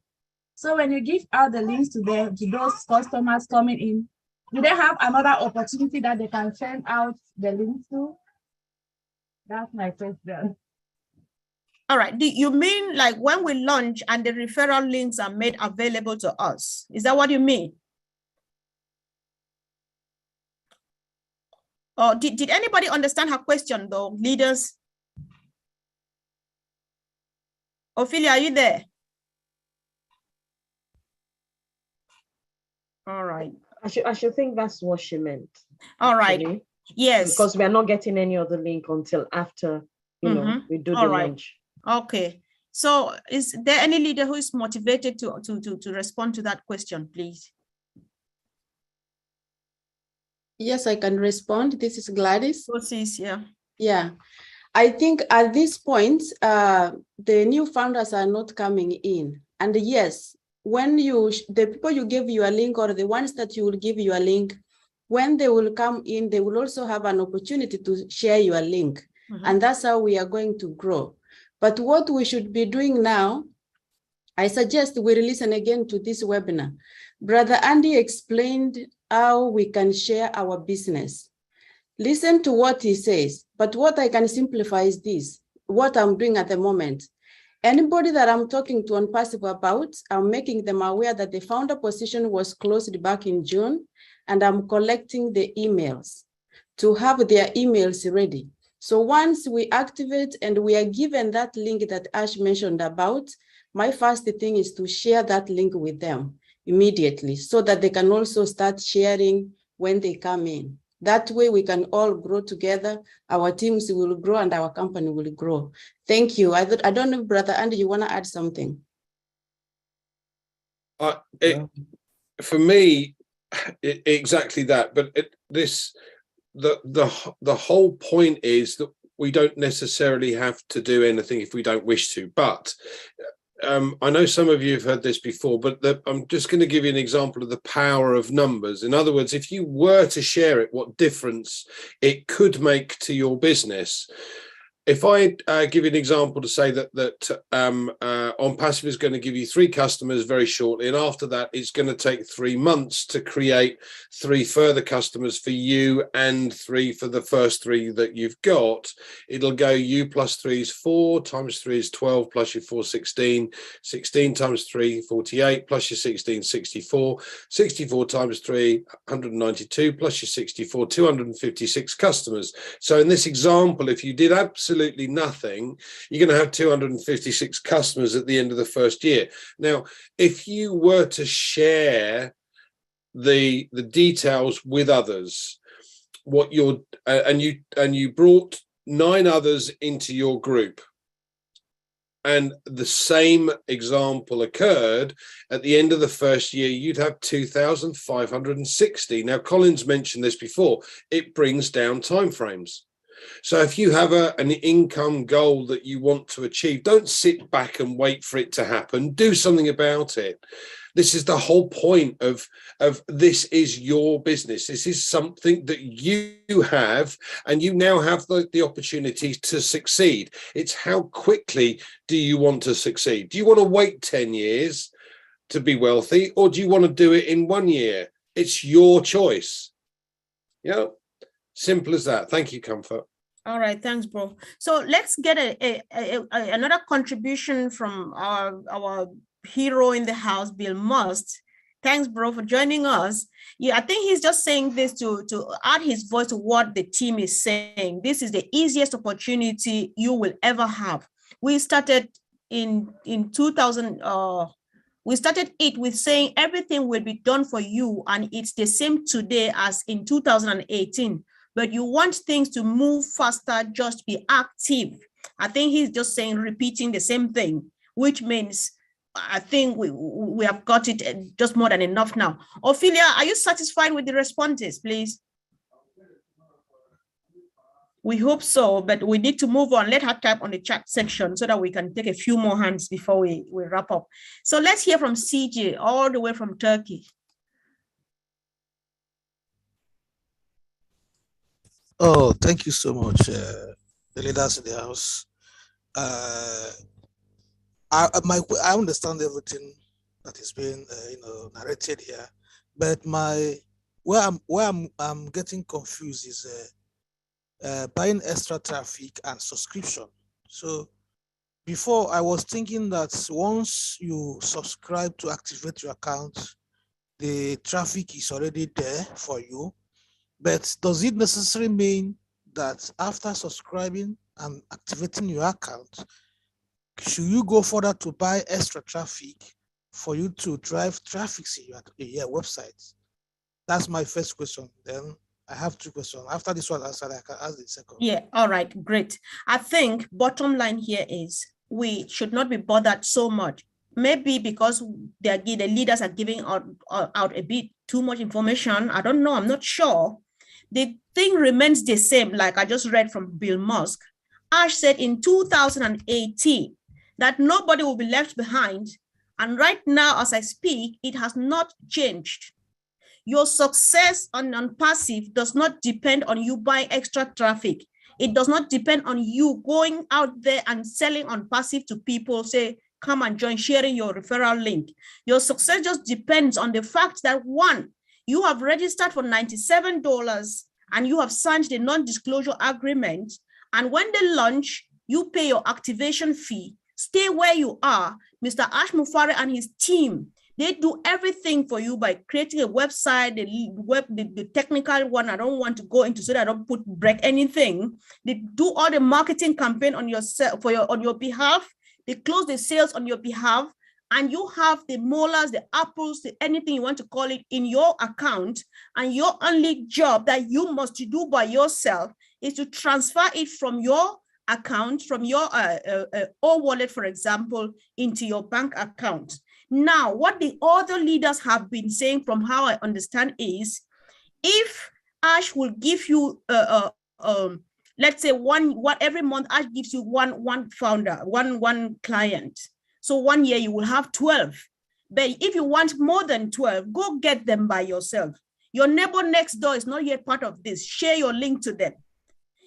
So when you give out the links to those customers coming in, do they have another opportunity that they can send out the links to? That's my question. All right. Do you mean like when we launch and the referral links are made available to us? Is that what you mean? Or did anybody understand her question though, leaders? Ophelia, are you there? All right. I should think that's what she meant. All right. Actually. Yes. Because we are not getting any other link until after, you know, we do the launch. Okay. So is there any leader who is motivated to respond to that question, please? Yes, I can respond. This is Gladys. Yeah. Yeah. I think at this point, the new founders are not coming in. And yes, when the people you give you a link, or the ones that you will give you a link, when they will come in, they will also have an opportunity to share your link. And that's how we are going to grow. But what we should be doing now, I suggest we listen again to this webinar. Brother Andy explained how we can share our business. Listen to what he says, but what I can simplify is this, what I'm doing at the moment. Anybody that I'm talking to on Passive about, I'm making them aware that the founder position was closed back in June, and I'm collecting the emails to have their emails ready. So once we activate and we are given that link that Ash mentioned about, my first thing is to share that link with them immediately so that they can also start sharing when they come in. That way we can all grow together, our teams will grow and our company will grow. Thank you. I don't know, Brother Andy, you want to add something? For me, exactly that. But the whole point is that we don't necessarily have to do anything if we don't wish to. But I know some of you have heard this before, but I'm just going to give you an example of the power of numbers. In other words, if you were to share it, what difference it could make to your business. If I give you an example to say that On Passive is going to give you 3 customers very shortly, and after that, it's going to take 3 months to create 3 further customers for you and 3 for the first 3 that you've got. It'll go you plus 3 is 4, times 3 is 12, plus your 4, 16, 16 times 3, 48, plus your 16, 64, 64 times 3, 192, plus your 64, 256 customers. So in this example, if you did absolutely nothing, you're going to have 256 customers at the end of the first year. Now, if you were to share the details with others, what you're and you brought 9 others into your group, and the same example occurred at the end of the first year, you'd have 2,560. Now, Colin's mentioned this before. It brings down timeframes. So if you have an income goal that you want to achieve, don't sit back and wait for it to happen. Do something about it. This is the whole point of this is your business. This is something that you have, and you now have the opportunity to succeed. It's how quickly do you want to succeed? Do you want to wait 10 years to be wealthy, or do you want to do it in 1 year? It's your choice. Yeah, simple as that. Thank you, Comfort. All right, thanks, bro. So let's get another contribution from our hero in the house, Bill Must. Thanks, bro, for joining us. Yeah, I think he's just saying this to add his voice to what the team is saying. This is the easiest opportunity you will ever have. We started in 2000. We started it with saying everything will be done for you, and it's the same today as in 2018. But you want things to move faster, just be active. I think he's just saying, repeating the same thing, which means I think we have got it just more than enough now. Ophelia, are you satisfied with the responses, please? We hope so, but we need to move on. Let her type on the chat section so that we can take a few more hands before we wrap up. So let's hear from CJ all the way from Turkey. Oh, thank you so much, the leaders in the house. I understand everything that is being narrated here, but where I'm getting confused is buying extra traffic and subscription. So before, I was thinking that once you subscribe to activate your account, the traffic is already there for you. But does it necessarily mean that after subscribing and activating your account, should you go further to buy extra traffic for you to drive traffic in your website? That's my first question. Then I have 2 questions. After this one answered, I can ask the second. Yeah, all right, great. I think bottom line here is we should not be bothered so much. Maybe because the leaders are giving out a bit too much information. I don't know, I'm not sure. The thing remains the same, like I just read from Bill Musk. Ash said in 2018 that nobody will be left behind. And right now, as I speak, it has not changed. Your success on passive does not depend on you buying extra traffic. It does not depend on you going out there and selling on passive to people, say, come and join, sharing your referral link. Your success just depends on the fact that, one, you have registered for $97 and you have signed the non-disclosure agreement. And when they launch, you pay your activation fee. Stay where you are. Mr. Ash Mufare and his team, they do everything for you by creating a website, the technical one. I don't want to go into so that I don't break anything. They do all the marketing campaign on yourself on your behalf. They close the sales on your behalf, and you have the molars, the apples, anything you want to call it in your account. And your only job that you must do by yourself is to transfer it from your account, from your O wallet, for example, into your bank account. Now, what the other leaders have been saying, from how I understand, is if Ash will give you, let's say every month Ash gives you one founder, one client. So 1 year you will have 12. But if you want more than 12, go get them by yourself. Your neighbor next door is not yet part of this. Share your link to them.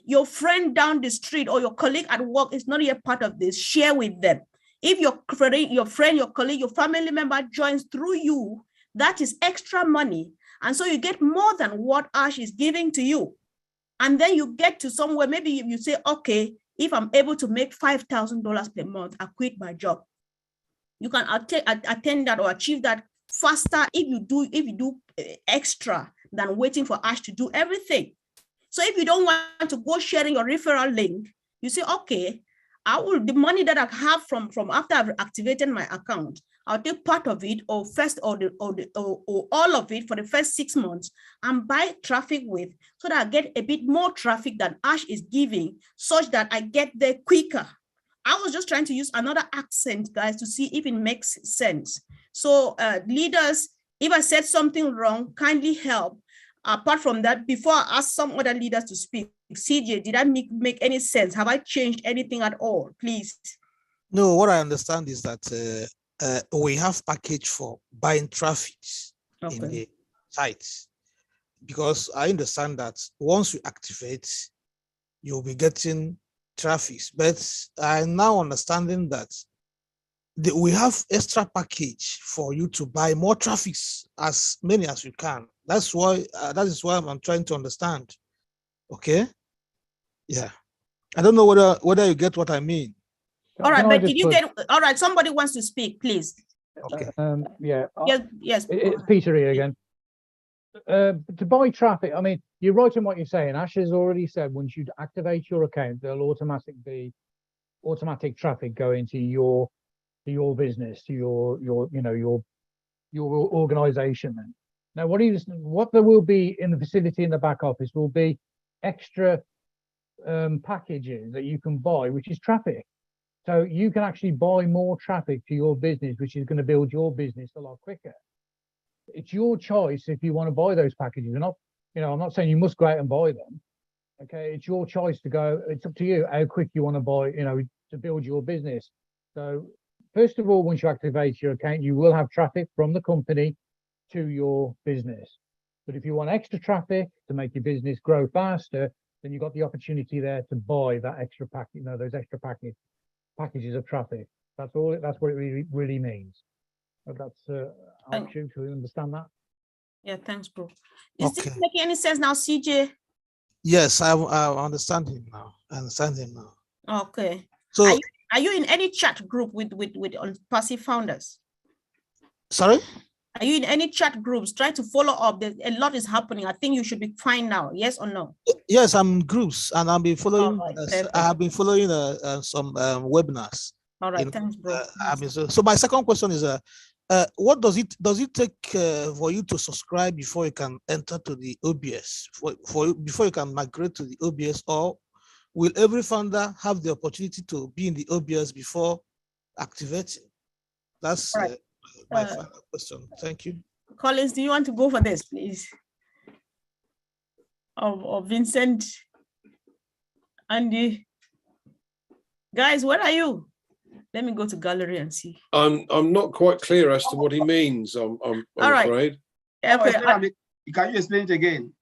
Your friend down the street or your colleague at work is not yet part of this. Share with them. If your friend, your colleague, your family member joins through you, that is extra money. And so you get more than what Ash is giving to you. And then you get to somewhere, maybe you say, okay, if I'm able to make $5,000 per month, I quit my job. You can attain that or achieve that faster if you do extra than waiting for Ash to do everything. So if you don't want to go sharing your referral link, you say, okay, the money that I have from after I've activated my account, I'll take part of it or all of it for the first 6 months and buy traffic with, so that I get a bit more traffic than Ash is giving, such that I get there quicker. I was just trying to use another accent, guys, to see if it makes sense. So leaders, if I said something wrong, kindly help. Apart from that, before I ask some other leaders to speak, CJ, did I make any sense? Have I changed anything at all, please? No, what I understand is that we have package for buying traffic in the sites, because I understand that once you activate, you'll be getting traffic. But I'm now understanding that we have extra package for you to buy more traffic, as many as you can. That is why I'm trying to understand. Okay. Yeah. I don't know whether you get what I mean. All right, but did you get? All right, somebody wants to speak, please. Okay. Yeah. Yes. It's Peter here again. To buy traffic, I mean, you're right in what you're saying. Ash has already said once you activate your account, there'll automatic traffic go into your business, to your organization. Then, now what there will be in the facility in the back office will be extra packages that you can buy, which is traffic. So you can actually buy more traffic to your business, which is going to build your business a lot quicker. It's your choice if you want to buy those packages or not. I'm not saying you must go out and buy them. Okay, it's your choice to go. It's up to you how quick you want to buy, to build your business. So first of all, once you activate your account, you will have traffic from the company to your business. But if you want extra traffic to make your business grow faster, then you've got the opportunity there to buy that extra package, those extra packages of traffic. That's all. That's what it really means. That's I'm sure you understand that. Yeah, thanks, bro. Is this making any sense now, CJ? Yes, I understand him now. Okay. So are you in any chat group with passive founders? Sorry? Are you in any chat groups? Try to follow up. A lot is happening. I think you should be fine now. Yes or no? Yes, I'm in groups, and I've been following. Right, I have been following some webinars. All right, thanks, bro. So my second question is, what does it take for you to subscribe before you can enter to the OBS? Before you can migrate to the OBS, or will every founder have the opportunity to be in the OBS before activating? That's my final question. Thank you. Collins, do you want to go for this, please? Or Vincent, Andy, guys, where are you? Let me go to gallery and see. I'm not quite clear as to what he means. I'm All right. afraid. Okay. Can you explain it again?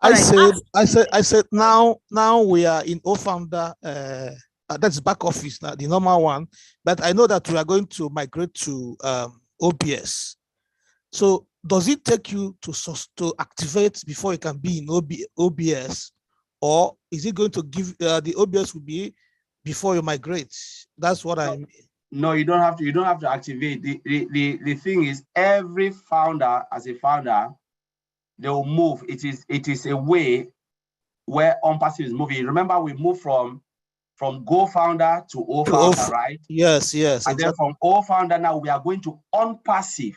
I said now we are in O-Founder, that's back office now, the normal one, but I know that we are going to migrate to OBS. So does it take you to activate before you can be in OBS, or is it going to give the OBS will be before you migrate? That's what I mean. No, you don't have to activate. The thing is, every founder, as a founder, they will move. It is a way where OnPassive is moving. Remember, we moved from Go Founder to O Founder, right? Yes. And exactly. then from O Founder, now we are going to OnPassive.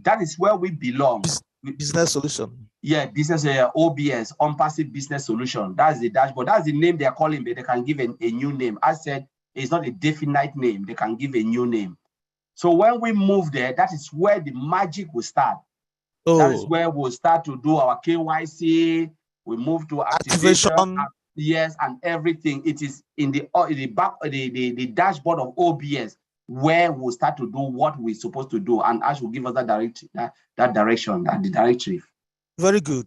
That is where we belong. Business solution. Yeah, business OBS, OnPassive Business Solution. That's the dashboard. That's the name they're calling, but they can give a new name. I said it's not a definite name. They can give a new name. So when we move there, that is where the magic will start. Oh. That is where we'll start to do our KYC. We move to activation. Yes, and everything. It is in the back, the dashboard of OBS where we'll start to do what we're supposed to do, and Ash will give us that direction, the directive. Very good.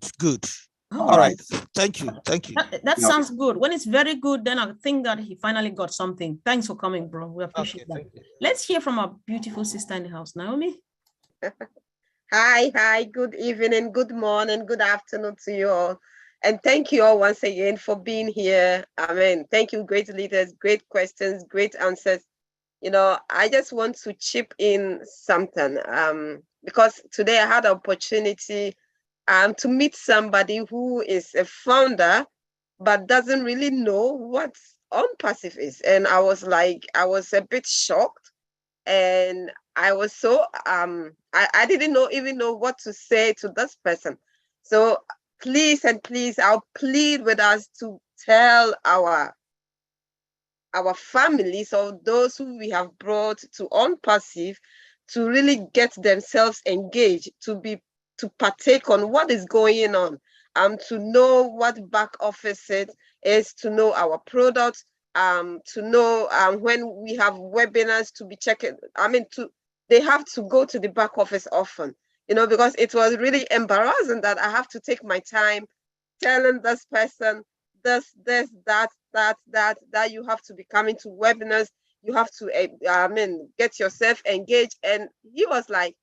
All right. Thank you. That sounds good. When it's very good, then I think that he finally got something. Thanks for coming, bro. We appreciate that. Let's hear from our beautiful sister in the house, Naomi. Hi, good evening, good morning, good afternoon to you all. And thank you all once again for being here. Amen. Thank you, great leaders, great questions, great answers. You know, I just want to chip in something because today I had an opportunity to meet somebody who is a founder, but doesn't really know what OnPassive is. And I was a bit shocked. And I was so, I didn't even know what to say to this person. So please, I'll plead with us to tell our families or those who we have brought to OnPassive to really get themselves engaged, to partake on what is going on, to know what back office it is, to know our products, to know when we have webinars to be checking. They have to go to the back office often, you know, because it was really embarrassing that I have to take my time telling this person that you have to be coming to webinars, you have to get yourself engaged. And he was like,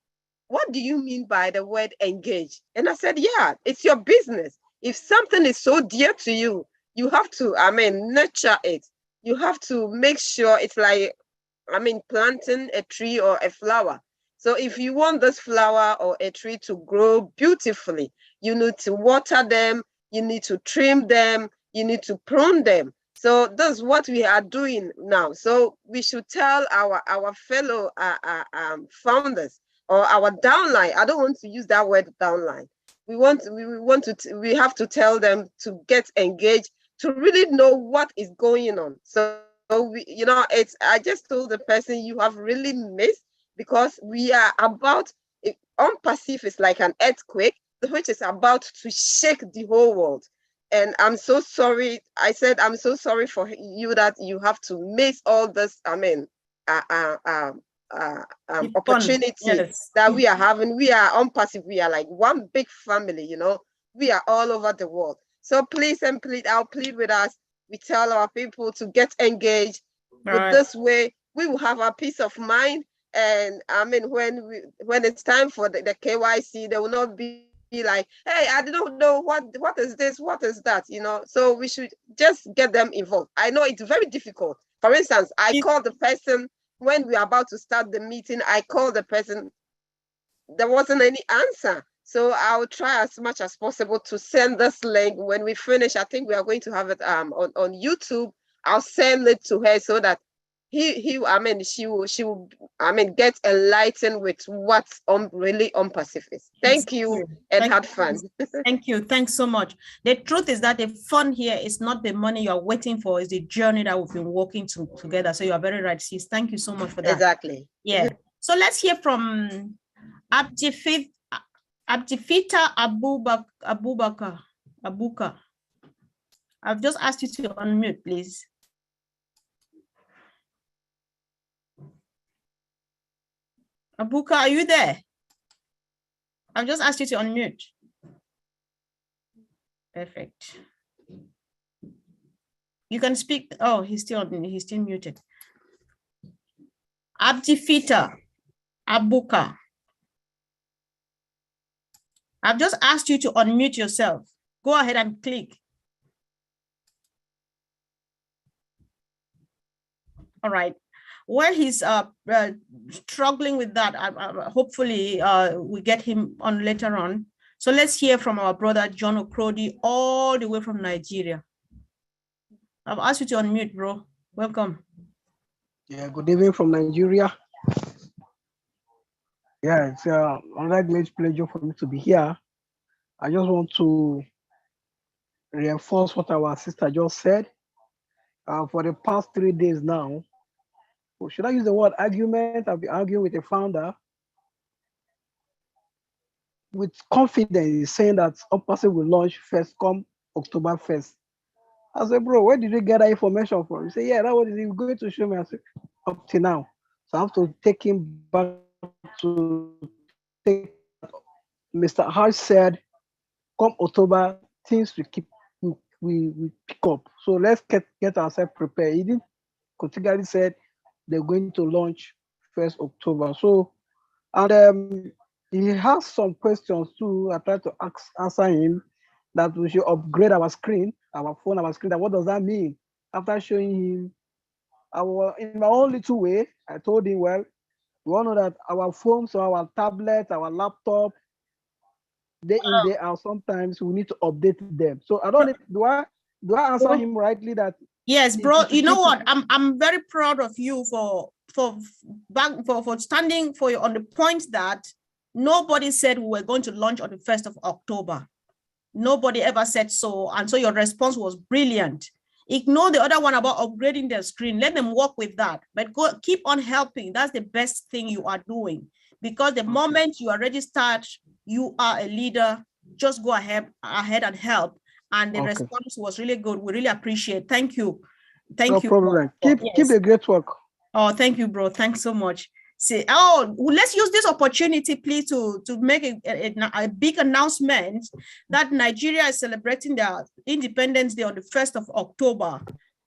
what do you mean by the word engage? And I said, yeah, it's your business. If something is so dear to you, you have to nurture it. You have to make sure it's like planting a tree or a flower. So if you want this flower or a tree to grow beautifully, you need to water them, you need to trim them, you need to prune them. So that's what we are doing now. So we should tell our fellow founders or our downline. I don't want to use that word downline. We have to tell them to get engaged, to really know what is going on. So I just told the person, you have really missed, because we are about, OnPassive is like an earthquake, which is about to shake the whole world. And I'm so sorry. I said, I'm so sorry for you that you have to miss all this, opportunity that we are having. We are OnPassive. We are like one big family, you know. We are all over the world. So please and please, I'll plead with us. We tell our people to get engaged. With this way, we will have our peace of mind. And when it's time for the KYC, they will not be like, hey, I don't know what is this, what is that, you know. So we should just get them involved. I know it's very difficult. For instance, I called the person when we are about to start the meeting. I called the person, there wasn't any answer. So I'll try as much as possible to send this link when we finish. I think we are going to have it on YouTube. I'll send it to her so that she will get enlightened with what's really OnPassive is. Thank you and have fun. Thank you. Thanks so much. The truth is that the fun here is not the money you are waiting for, it's the journey that we've been walking together. So you are very right, sis. Thank you so much for that. Exactly. Yeah. So let's hear from Abdifita Abuka. I've just asked you to unmute, please. Abuka, are you there? I've just asked you to unmute. Perfect. You can speak. Oh, he's still muted. Abdifita Abuka. I've just asked you to unmute yourself. Go ahead and click. All right. While he's struggling with that, hopefully we get him on later on. So let's hear from our brother John Okrodi, all the way from Nigeria. I've asked you to unmute, bro. Welcome. Yeah, good evening from Nigeria. Yeah, it's another great pleasure for me to be here. I just want to reinforce what our sister just said. For the past 3 days now, or should I use the word argument? I've been arguing with a founder with confidence, saying that Upto will launch first come October 1st. I said, bro, where did you get that information from? He said, yeah, that was going to show me. I said, up to now. So I have to take him back to take. Mr. Harsh said, come October, things we pick up. So let's get ourselves prepared. He didn't categorically said they're going to launch 1st October. So, and he has some questions too. I tried to answer him that we should upgrade our screen, our phone, our screen. What does that mean? After showing him in my own little way, I told him, well, we all know that our phones, or our tablet, our laptop, day in, day out, sometimes we need to update them. So I don't need, do I answer him rightly that? Yes, bro. You know what? I'm very proud of you for standing for you on the point that nobody said we were going to launch on the 1st of October. Nobody ever said so. And so your response was brilliant. Ignore the other one about upgrading their screen. Let them work with that. But keep on helping. That's the best thing you are doing. Because the moment you are registered, you are a leader. Just go ahead and help. And the response was really good. We really appreciate. Thank you. Thank you. No problem. Keep the great work. Oh, thank you, bro. Thanks so much. See, let's use this opportunity, please, to make a big announcement that Nigeria is celebrating their Independence Day on the 1st of October.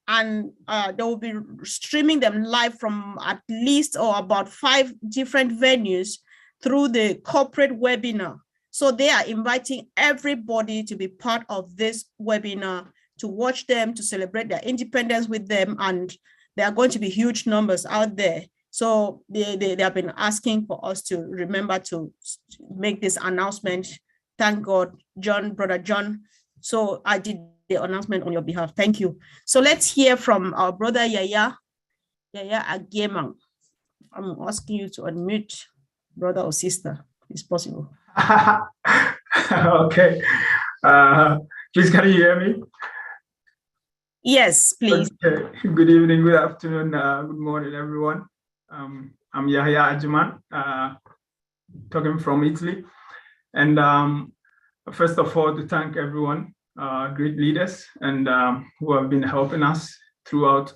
And they will be streaming them live from at least or about 5 different venues through the corporate webinar. So they are inviting everybody to be part of this webinar, to watch them, to celebrate their independence with them. And there are going to be huge numbers out there. So they have been asking for us to remember to make this announcement. Thank God, brother John. So I did the announcement on your behalf. Thank you. So let's hear from our brother Yaya Agemang. I'm asking you to unmute, brother or sister, if possible. Okay. Please, can you hear me? Yes, please. Okay. Good evening, good afternoon, good morning, everyone. I'm Yahya Ajiman, talking from Italy. And first of all, to thank everyone, great leaders, and who have been helping us throughout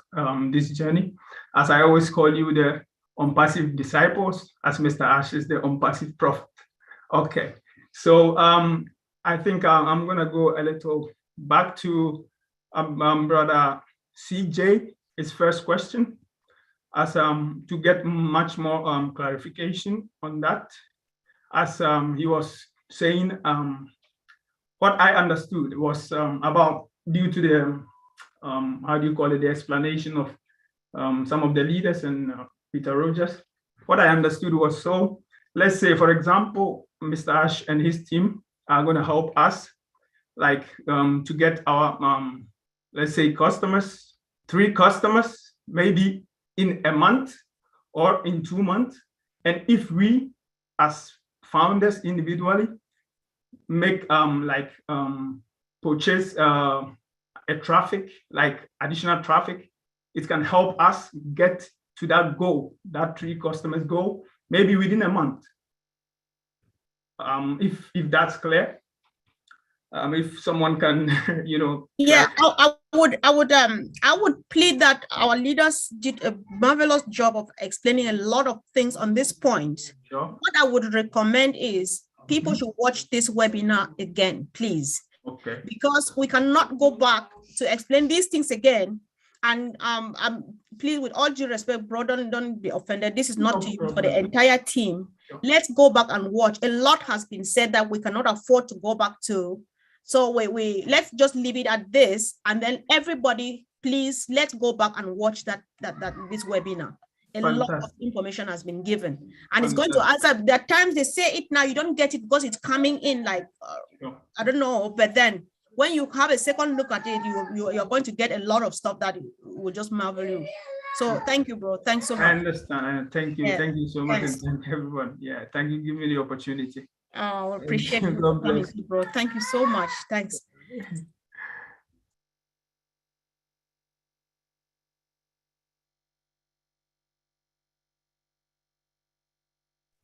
this journey. As I always call you, the unpassive disciples, as Mr. Ash is the unpassive prophet. Okay, so I think I'm going to go a little back to brother CJ, his first question, as to get much more clarification on that. As he was saying, what I understood was about due to the how do you call it, the explanation of some of the leaders and Peter Rogers. What I understood was, so let's say, for example, Mr. Ash and his team are going to help us, like to get our let's say customers, 3 customers, maybe in a month or in 2 months. And if we as founders individually make purchase a traffic, like additional traffic, it can help us get to that goal, that 3 customers goal, maybe within a month. If that's clear. If someone can, Yeah, I would plead that our leaders did a marvelous job of explaining a lot of things on this point. Sure. What I would recommend is people should watch this webinar again, please. Okay. Because we cannot go back to explain these things again. And please, with all due respect, bro, don't be offended. This is not to you, for the entire team. Let's go back and watch. A lot has been said that we cannot afford to go back to. So let's just leave it at this, and then everybody, please, let's go back and watch this webinar. A lot of information has been given, and it's going to answer. There are times they say it now, you don't get it because it's coming in like I don't know, but then when you have a second look at it, you're going to get a lot of stuff that will just marvel you. So thank you, bro. Thanks so much. I understand. Thank you. Yeah. Thank you so much. Thanks. And thank everyone. Yeah. Thank you for giving me the opportunity. Oh, appreciate you God coming, bless. bro. Thank you so much. Thanks.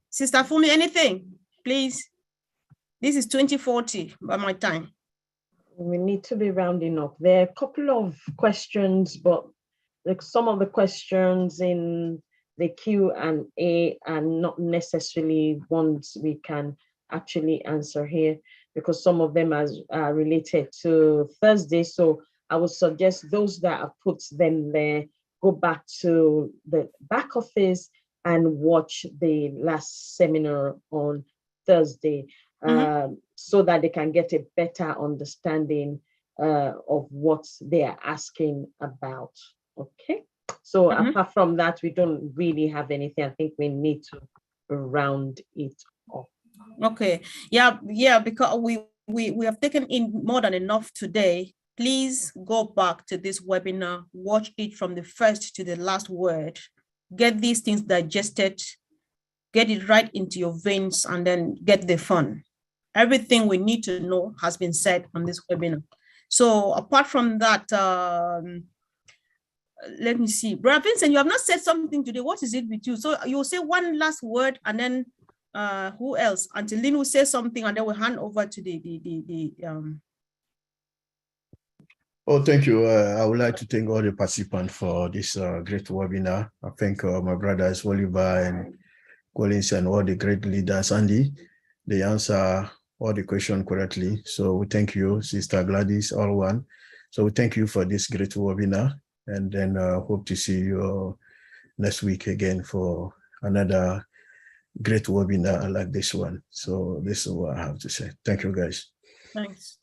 Sister Fumi, anything, please? This is 2040 by my time. We need to be rounding up. There are a couple of questions, but like some of the questions in the Q&A are not necessarily ones we can actually answer here, because some of them are related to Thursday. So I would suggest those that have put them there, go back to the back office and watch the last seminar on Thursday, so that they can get a better understanding of what they are asking about. Okay, so apart from that, we don't really have anything. I think we need to round it up. Okay, yeah, because we have taken in more than enough today. Please go back to this webinar, watch it from the first to the last word, get these things digested, get it right into your veins, and then get the fun. Everything we need to know has been said on this webinar. So apart from that, let me see. Brother Vincent, you have not said something today. What is it with you? So you'll say one last word, and then who else? Until Lynn will say something, and then we'll hand over to the Oh, thank you. I would like to thank all the participants for this great webinar. I thank my brothers Oliver and Collins and all the great leaders. Andy, they answer all the questions correctly. So we thank you, Sister Gladys, all one. So we thank you for this great webinar, and then hope to see you next week again for another great webinar like this one. So this is what I have to say. Thank you, guys. Thanks.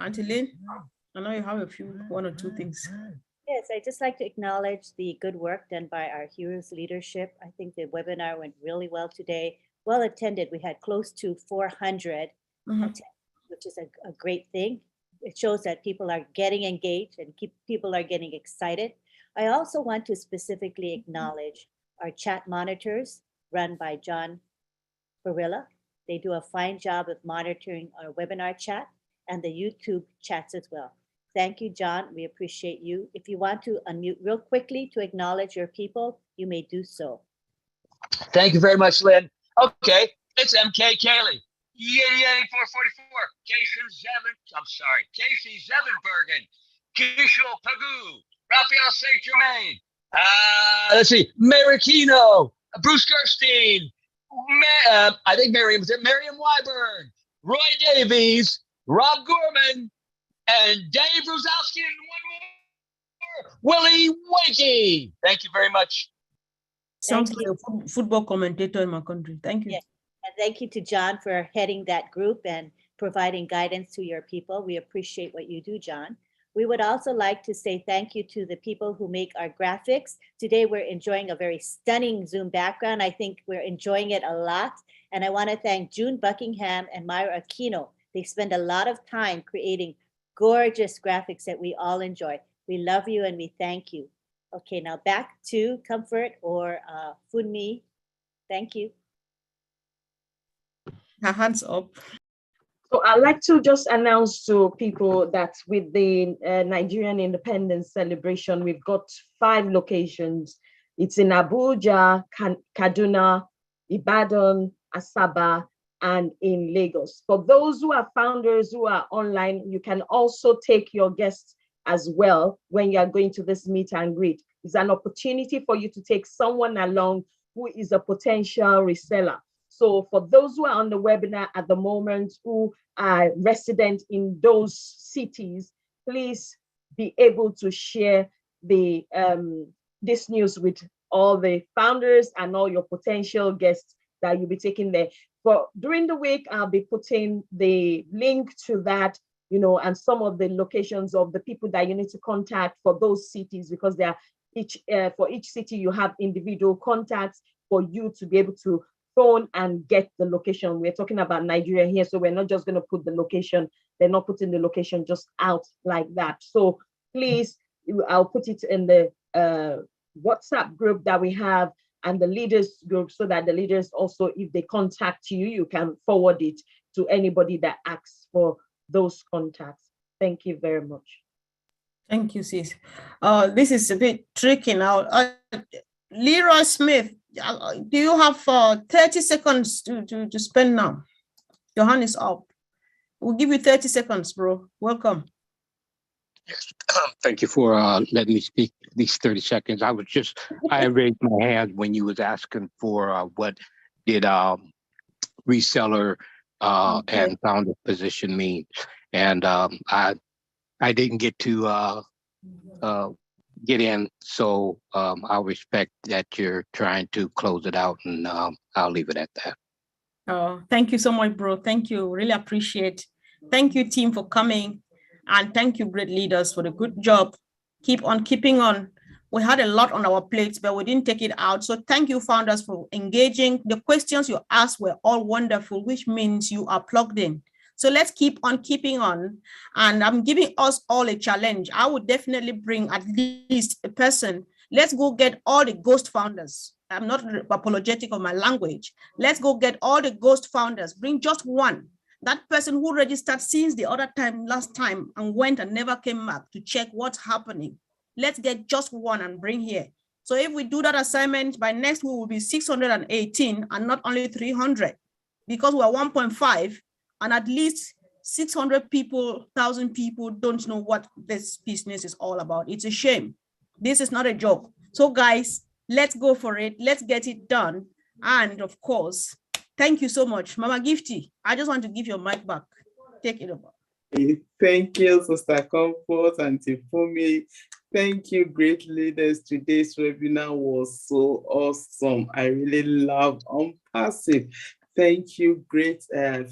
Auntie Lynn, I know you have one or two things. Yes, I'd just like to acknowledge the good work done by our Heroes leadership. I think the webinar went really well today. Well attended. We had close to 400 attended, which is a great thing. It shows that people are getting engaged and people are getting excited. I also want to specifically acknowledge our chat monitors run by John Barilla. They do a fine job of monitoring our webinar chat and the YouTube chats as well. Thank you, John. We appreciate you. If you want to unmute real quickly to acknowledge your people, you may do so. Thank you very much, Lynn. Okay, it's MK Cayley. Yay, 444. Casey Zevenbergen. Kishel Pagoo. Raphael St. Germain. Let's see, Marikino. Bruce Gerstein. I think Miriam Wyburn. Roy Davies. Rob Gorman. And Dave Ruzowski, and one more, Willie Wakey. Thank you very much. Sounds like a football commentator in my country. Thank you. Yeah. And thank you to John for heading that group and providing guidance to your people. We appreciate what you do, John. We would also like to say thank you to the people who make our graphics. Today, we're enjoying a very stunning Zoom background. I think we're enjoying it a lot. And I want to thank June Buckingham and Myra Aquino. They spend a lot of time creating gorgeous graphics that we all enjoy. We love you and we thank you. Okay, now back to Comfort or Funmi. Thank you. Hands up. So I'd like to just announce to people that with the Nigerian independence celebration, we've got 5 locations. It's in Abuja, Kaduna, Ibadan, Asaba, and in Lagos. For those who are founders who are online, you can also take your guests as well when you are going to this meet and greet. It's an opportunity for you to take someone along who is a potential reseller. So for those who are on the webinar at the moment, who are resident in those cities, please be able to share the this news with all the founders and all your potential guests that you'll be taking there. For during the week, I'll be putting the link to that, you know, and some of the locations of the people that you need to contact for those cities, because they are each for each city you have individual contacts for you to be able to phone and get the location. We're talking about Nigeria here, so we're not just going to put the location. They're not putting the location just out like that. So please, I'll put it in the WhatsApp group that we have and the leaders group, so that the leaders also, if they contact you, you can forward it to anybody that asks for those contacts. Thank you very much. Thank you, sis. This is a bit tricky now. Leroy Smith, do you have 30 seconds to spend now? Your hand is up. We'll give you 30 seconds, bro. Welcome. Yes, thank you for letting me speak these 30 seconds. I raised my hand when you was asking for what did reseller and founder position mean. And I didn't get to get in, so I'll respect that you're trying to close it out, and I'll leave it at that. Oh, thank you so much, bro. Thank you. Really appreciate. Thank you, team, for coming. And thank you, great leaders, for the good job. Keep on keeping on. We had a lot on our plates, but we didn't take it out. So thank you, founders, for engaging. The questions you asked were all wonderful, which means you are plugged in. So let's keep on keeping on. And I'm giving us all a challenge. I would definitely bring at least a person. Let's go get all the ghost founders. I'm not apologetic of my language. Let's go get all the ghost founders. Bring just one. That person who registered since the other time, last time, and went and never came back to check what's happening. Let's get just one and bring here. So if we do that assignment, by next week will be 618 and not only 300, because we're 1.5 and at least 600 people, 1,000 people don't know what this business is all about. It's a shame. This is not a joke. So guys, let's go for it. Let's get it done. And of course, thank you so much. Mama Gifty, I just want to give your mic back. Take it over. Thank you, Sister Comfort and Tifumi. Thank you, great leaders. Today's webinar was so awesome. I really loved Unpassive. Thank you, great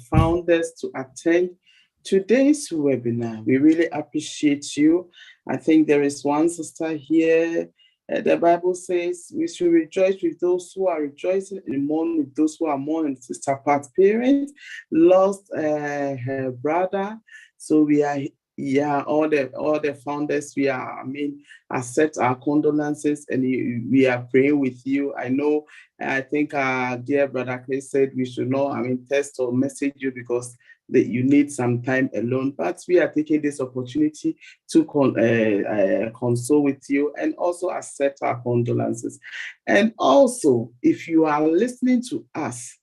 founders, to attend today's webinar. We really appreciate you. I think there is one sister here. The Bible says we should rejoice with those who are rejoicing and mourn with those who are mourning. Sister Pat's parents lost her brother. So we are, all the founders, we are, accept our condolences, and we are praying with you. I think our dear brother Chris said we should not, text or message you because you need some time alone, but we are taking this opportunity to console with you and also accept our condolences. And also, if you are listening to us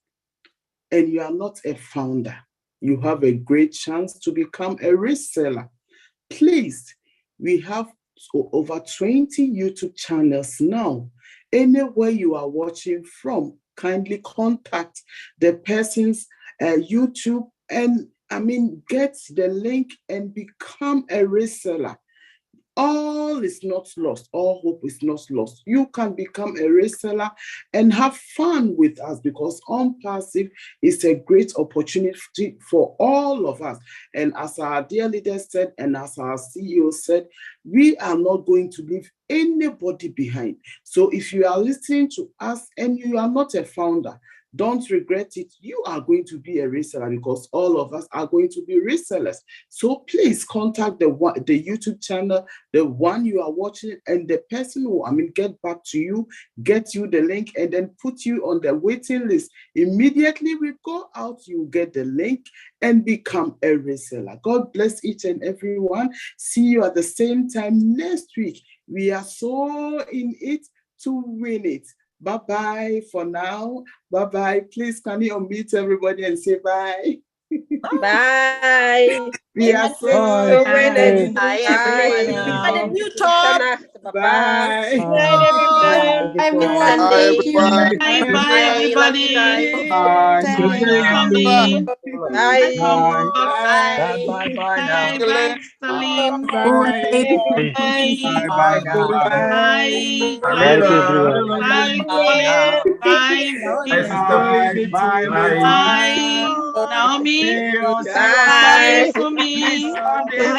and you are not a founder, you have a great chance to become a reseller. Please, we have over 20 YouTube channels now. Anywhere you are watching from, kindly contact the person's YouTube and get the link and become a reseller. All is not lost. All hope is not lost. You can become a reseller and have fun with us, because Unpassive is a great opportunity for all of us. And as our dear leader said, and as our CEO said, we are not going to leave anybody behind. So if you are listening to us and you are not a founder, don't regret it. You are going to be a reseller, because all of us are going to be resellers. So please contact the YouTube channel, the one you are watching, and the person who get back to you, get you the link, and then put you on the waiting list. Immediately we go out, you get the link and become a reseller. God bless each and every one. See you at the same time next week. We are so in it to win it. Bye-bye for now. Bye-bye. Please, can you unmute everybody and say bye? Bye. We are so winning. Bye, Bye. everyone. Bye. Good night, everyone. Everyone, Bye, thank you. everyone. Bye, bye, everybody. Bye. Thank you for coming. Bye. Bye. Bye. Bye bye now. Bye, bye, Salim. Bye. Bye. Bye now. Bye. Thank you, everyone. Bye, Bye now. Bye. Hi, Sister Phoebe. Bye, Bye. Bye. Naomi. See you Bye. Sunday. Bye, Fumi. Sunday.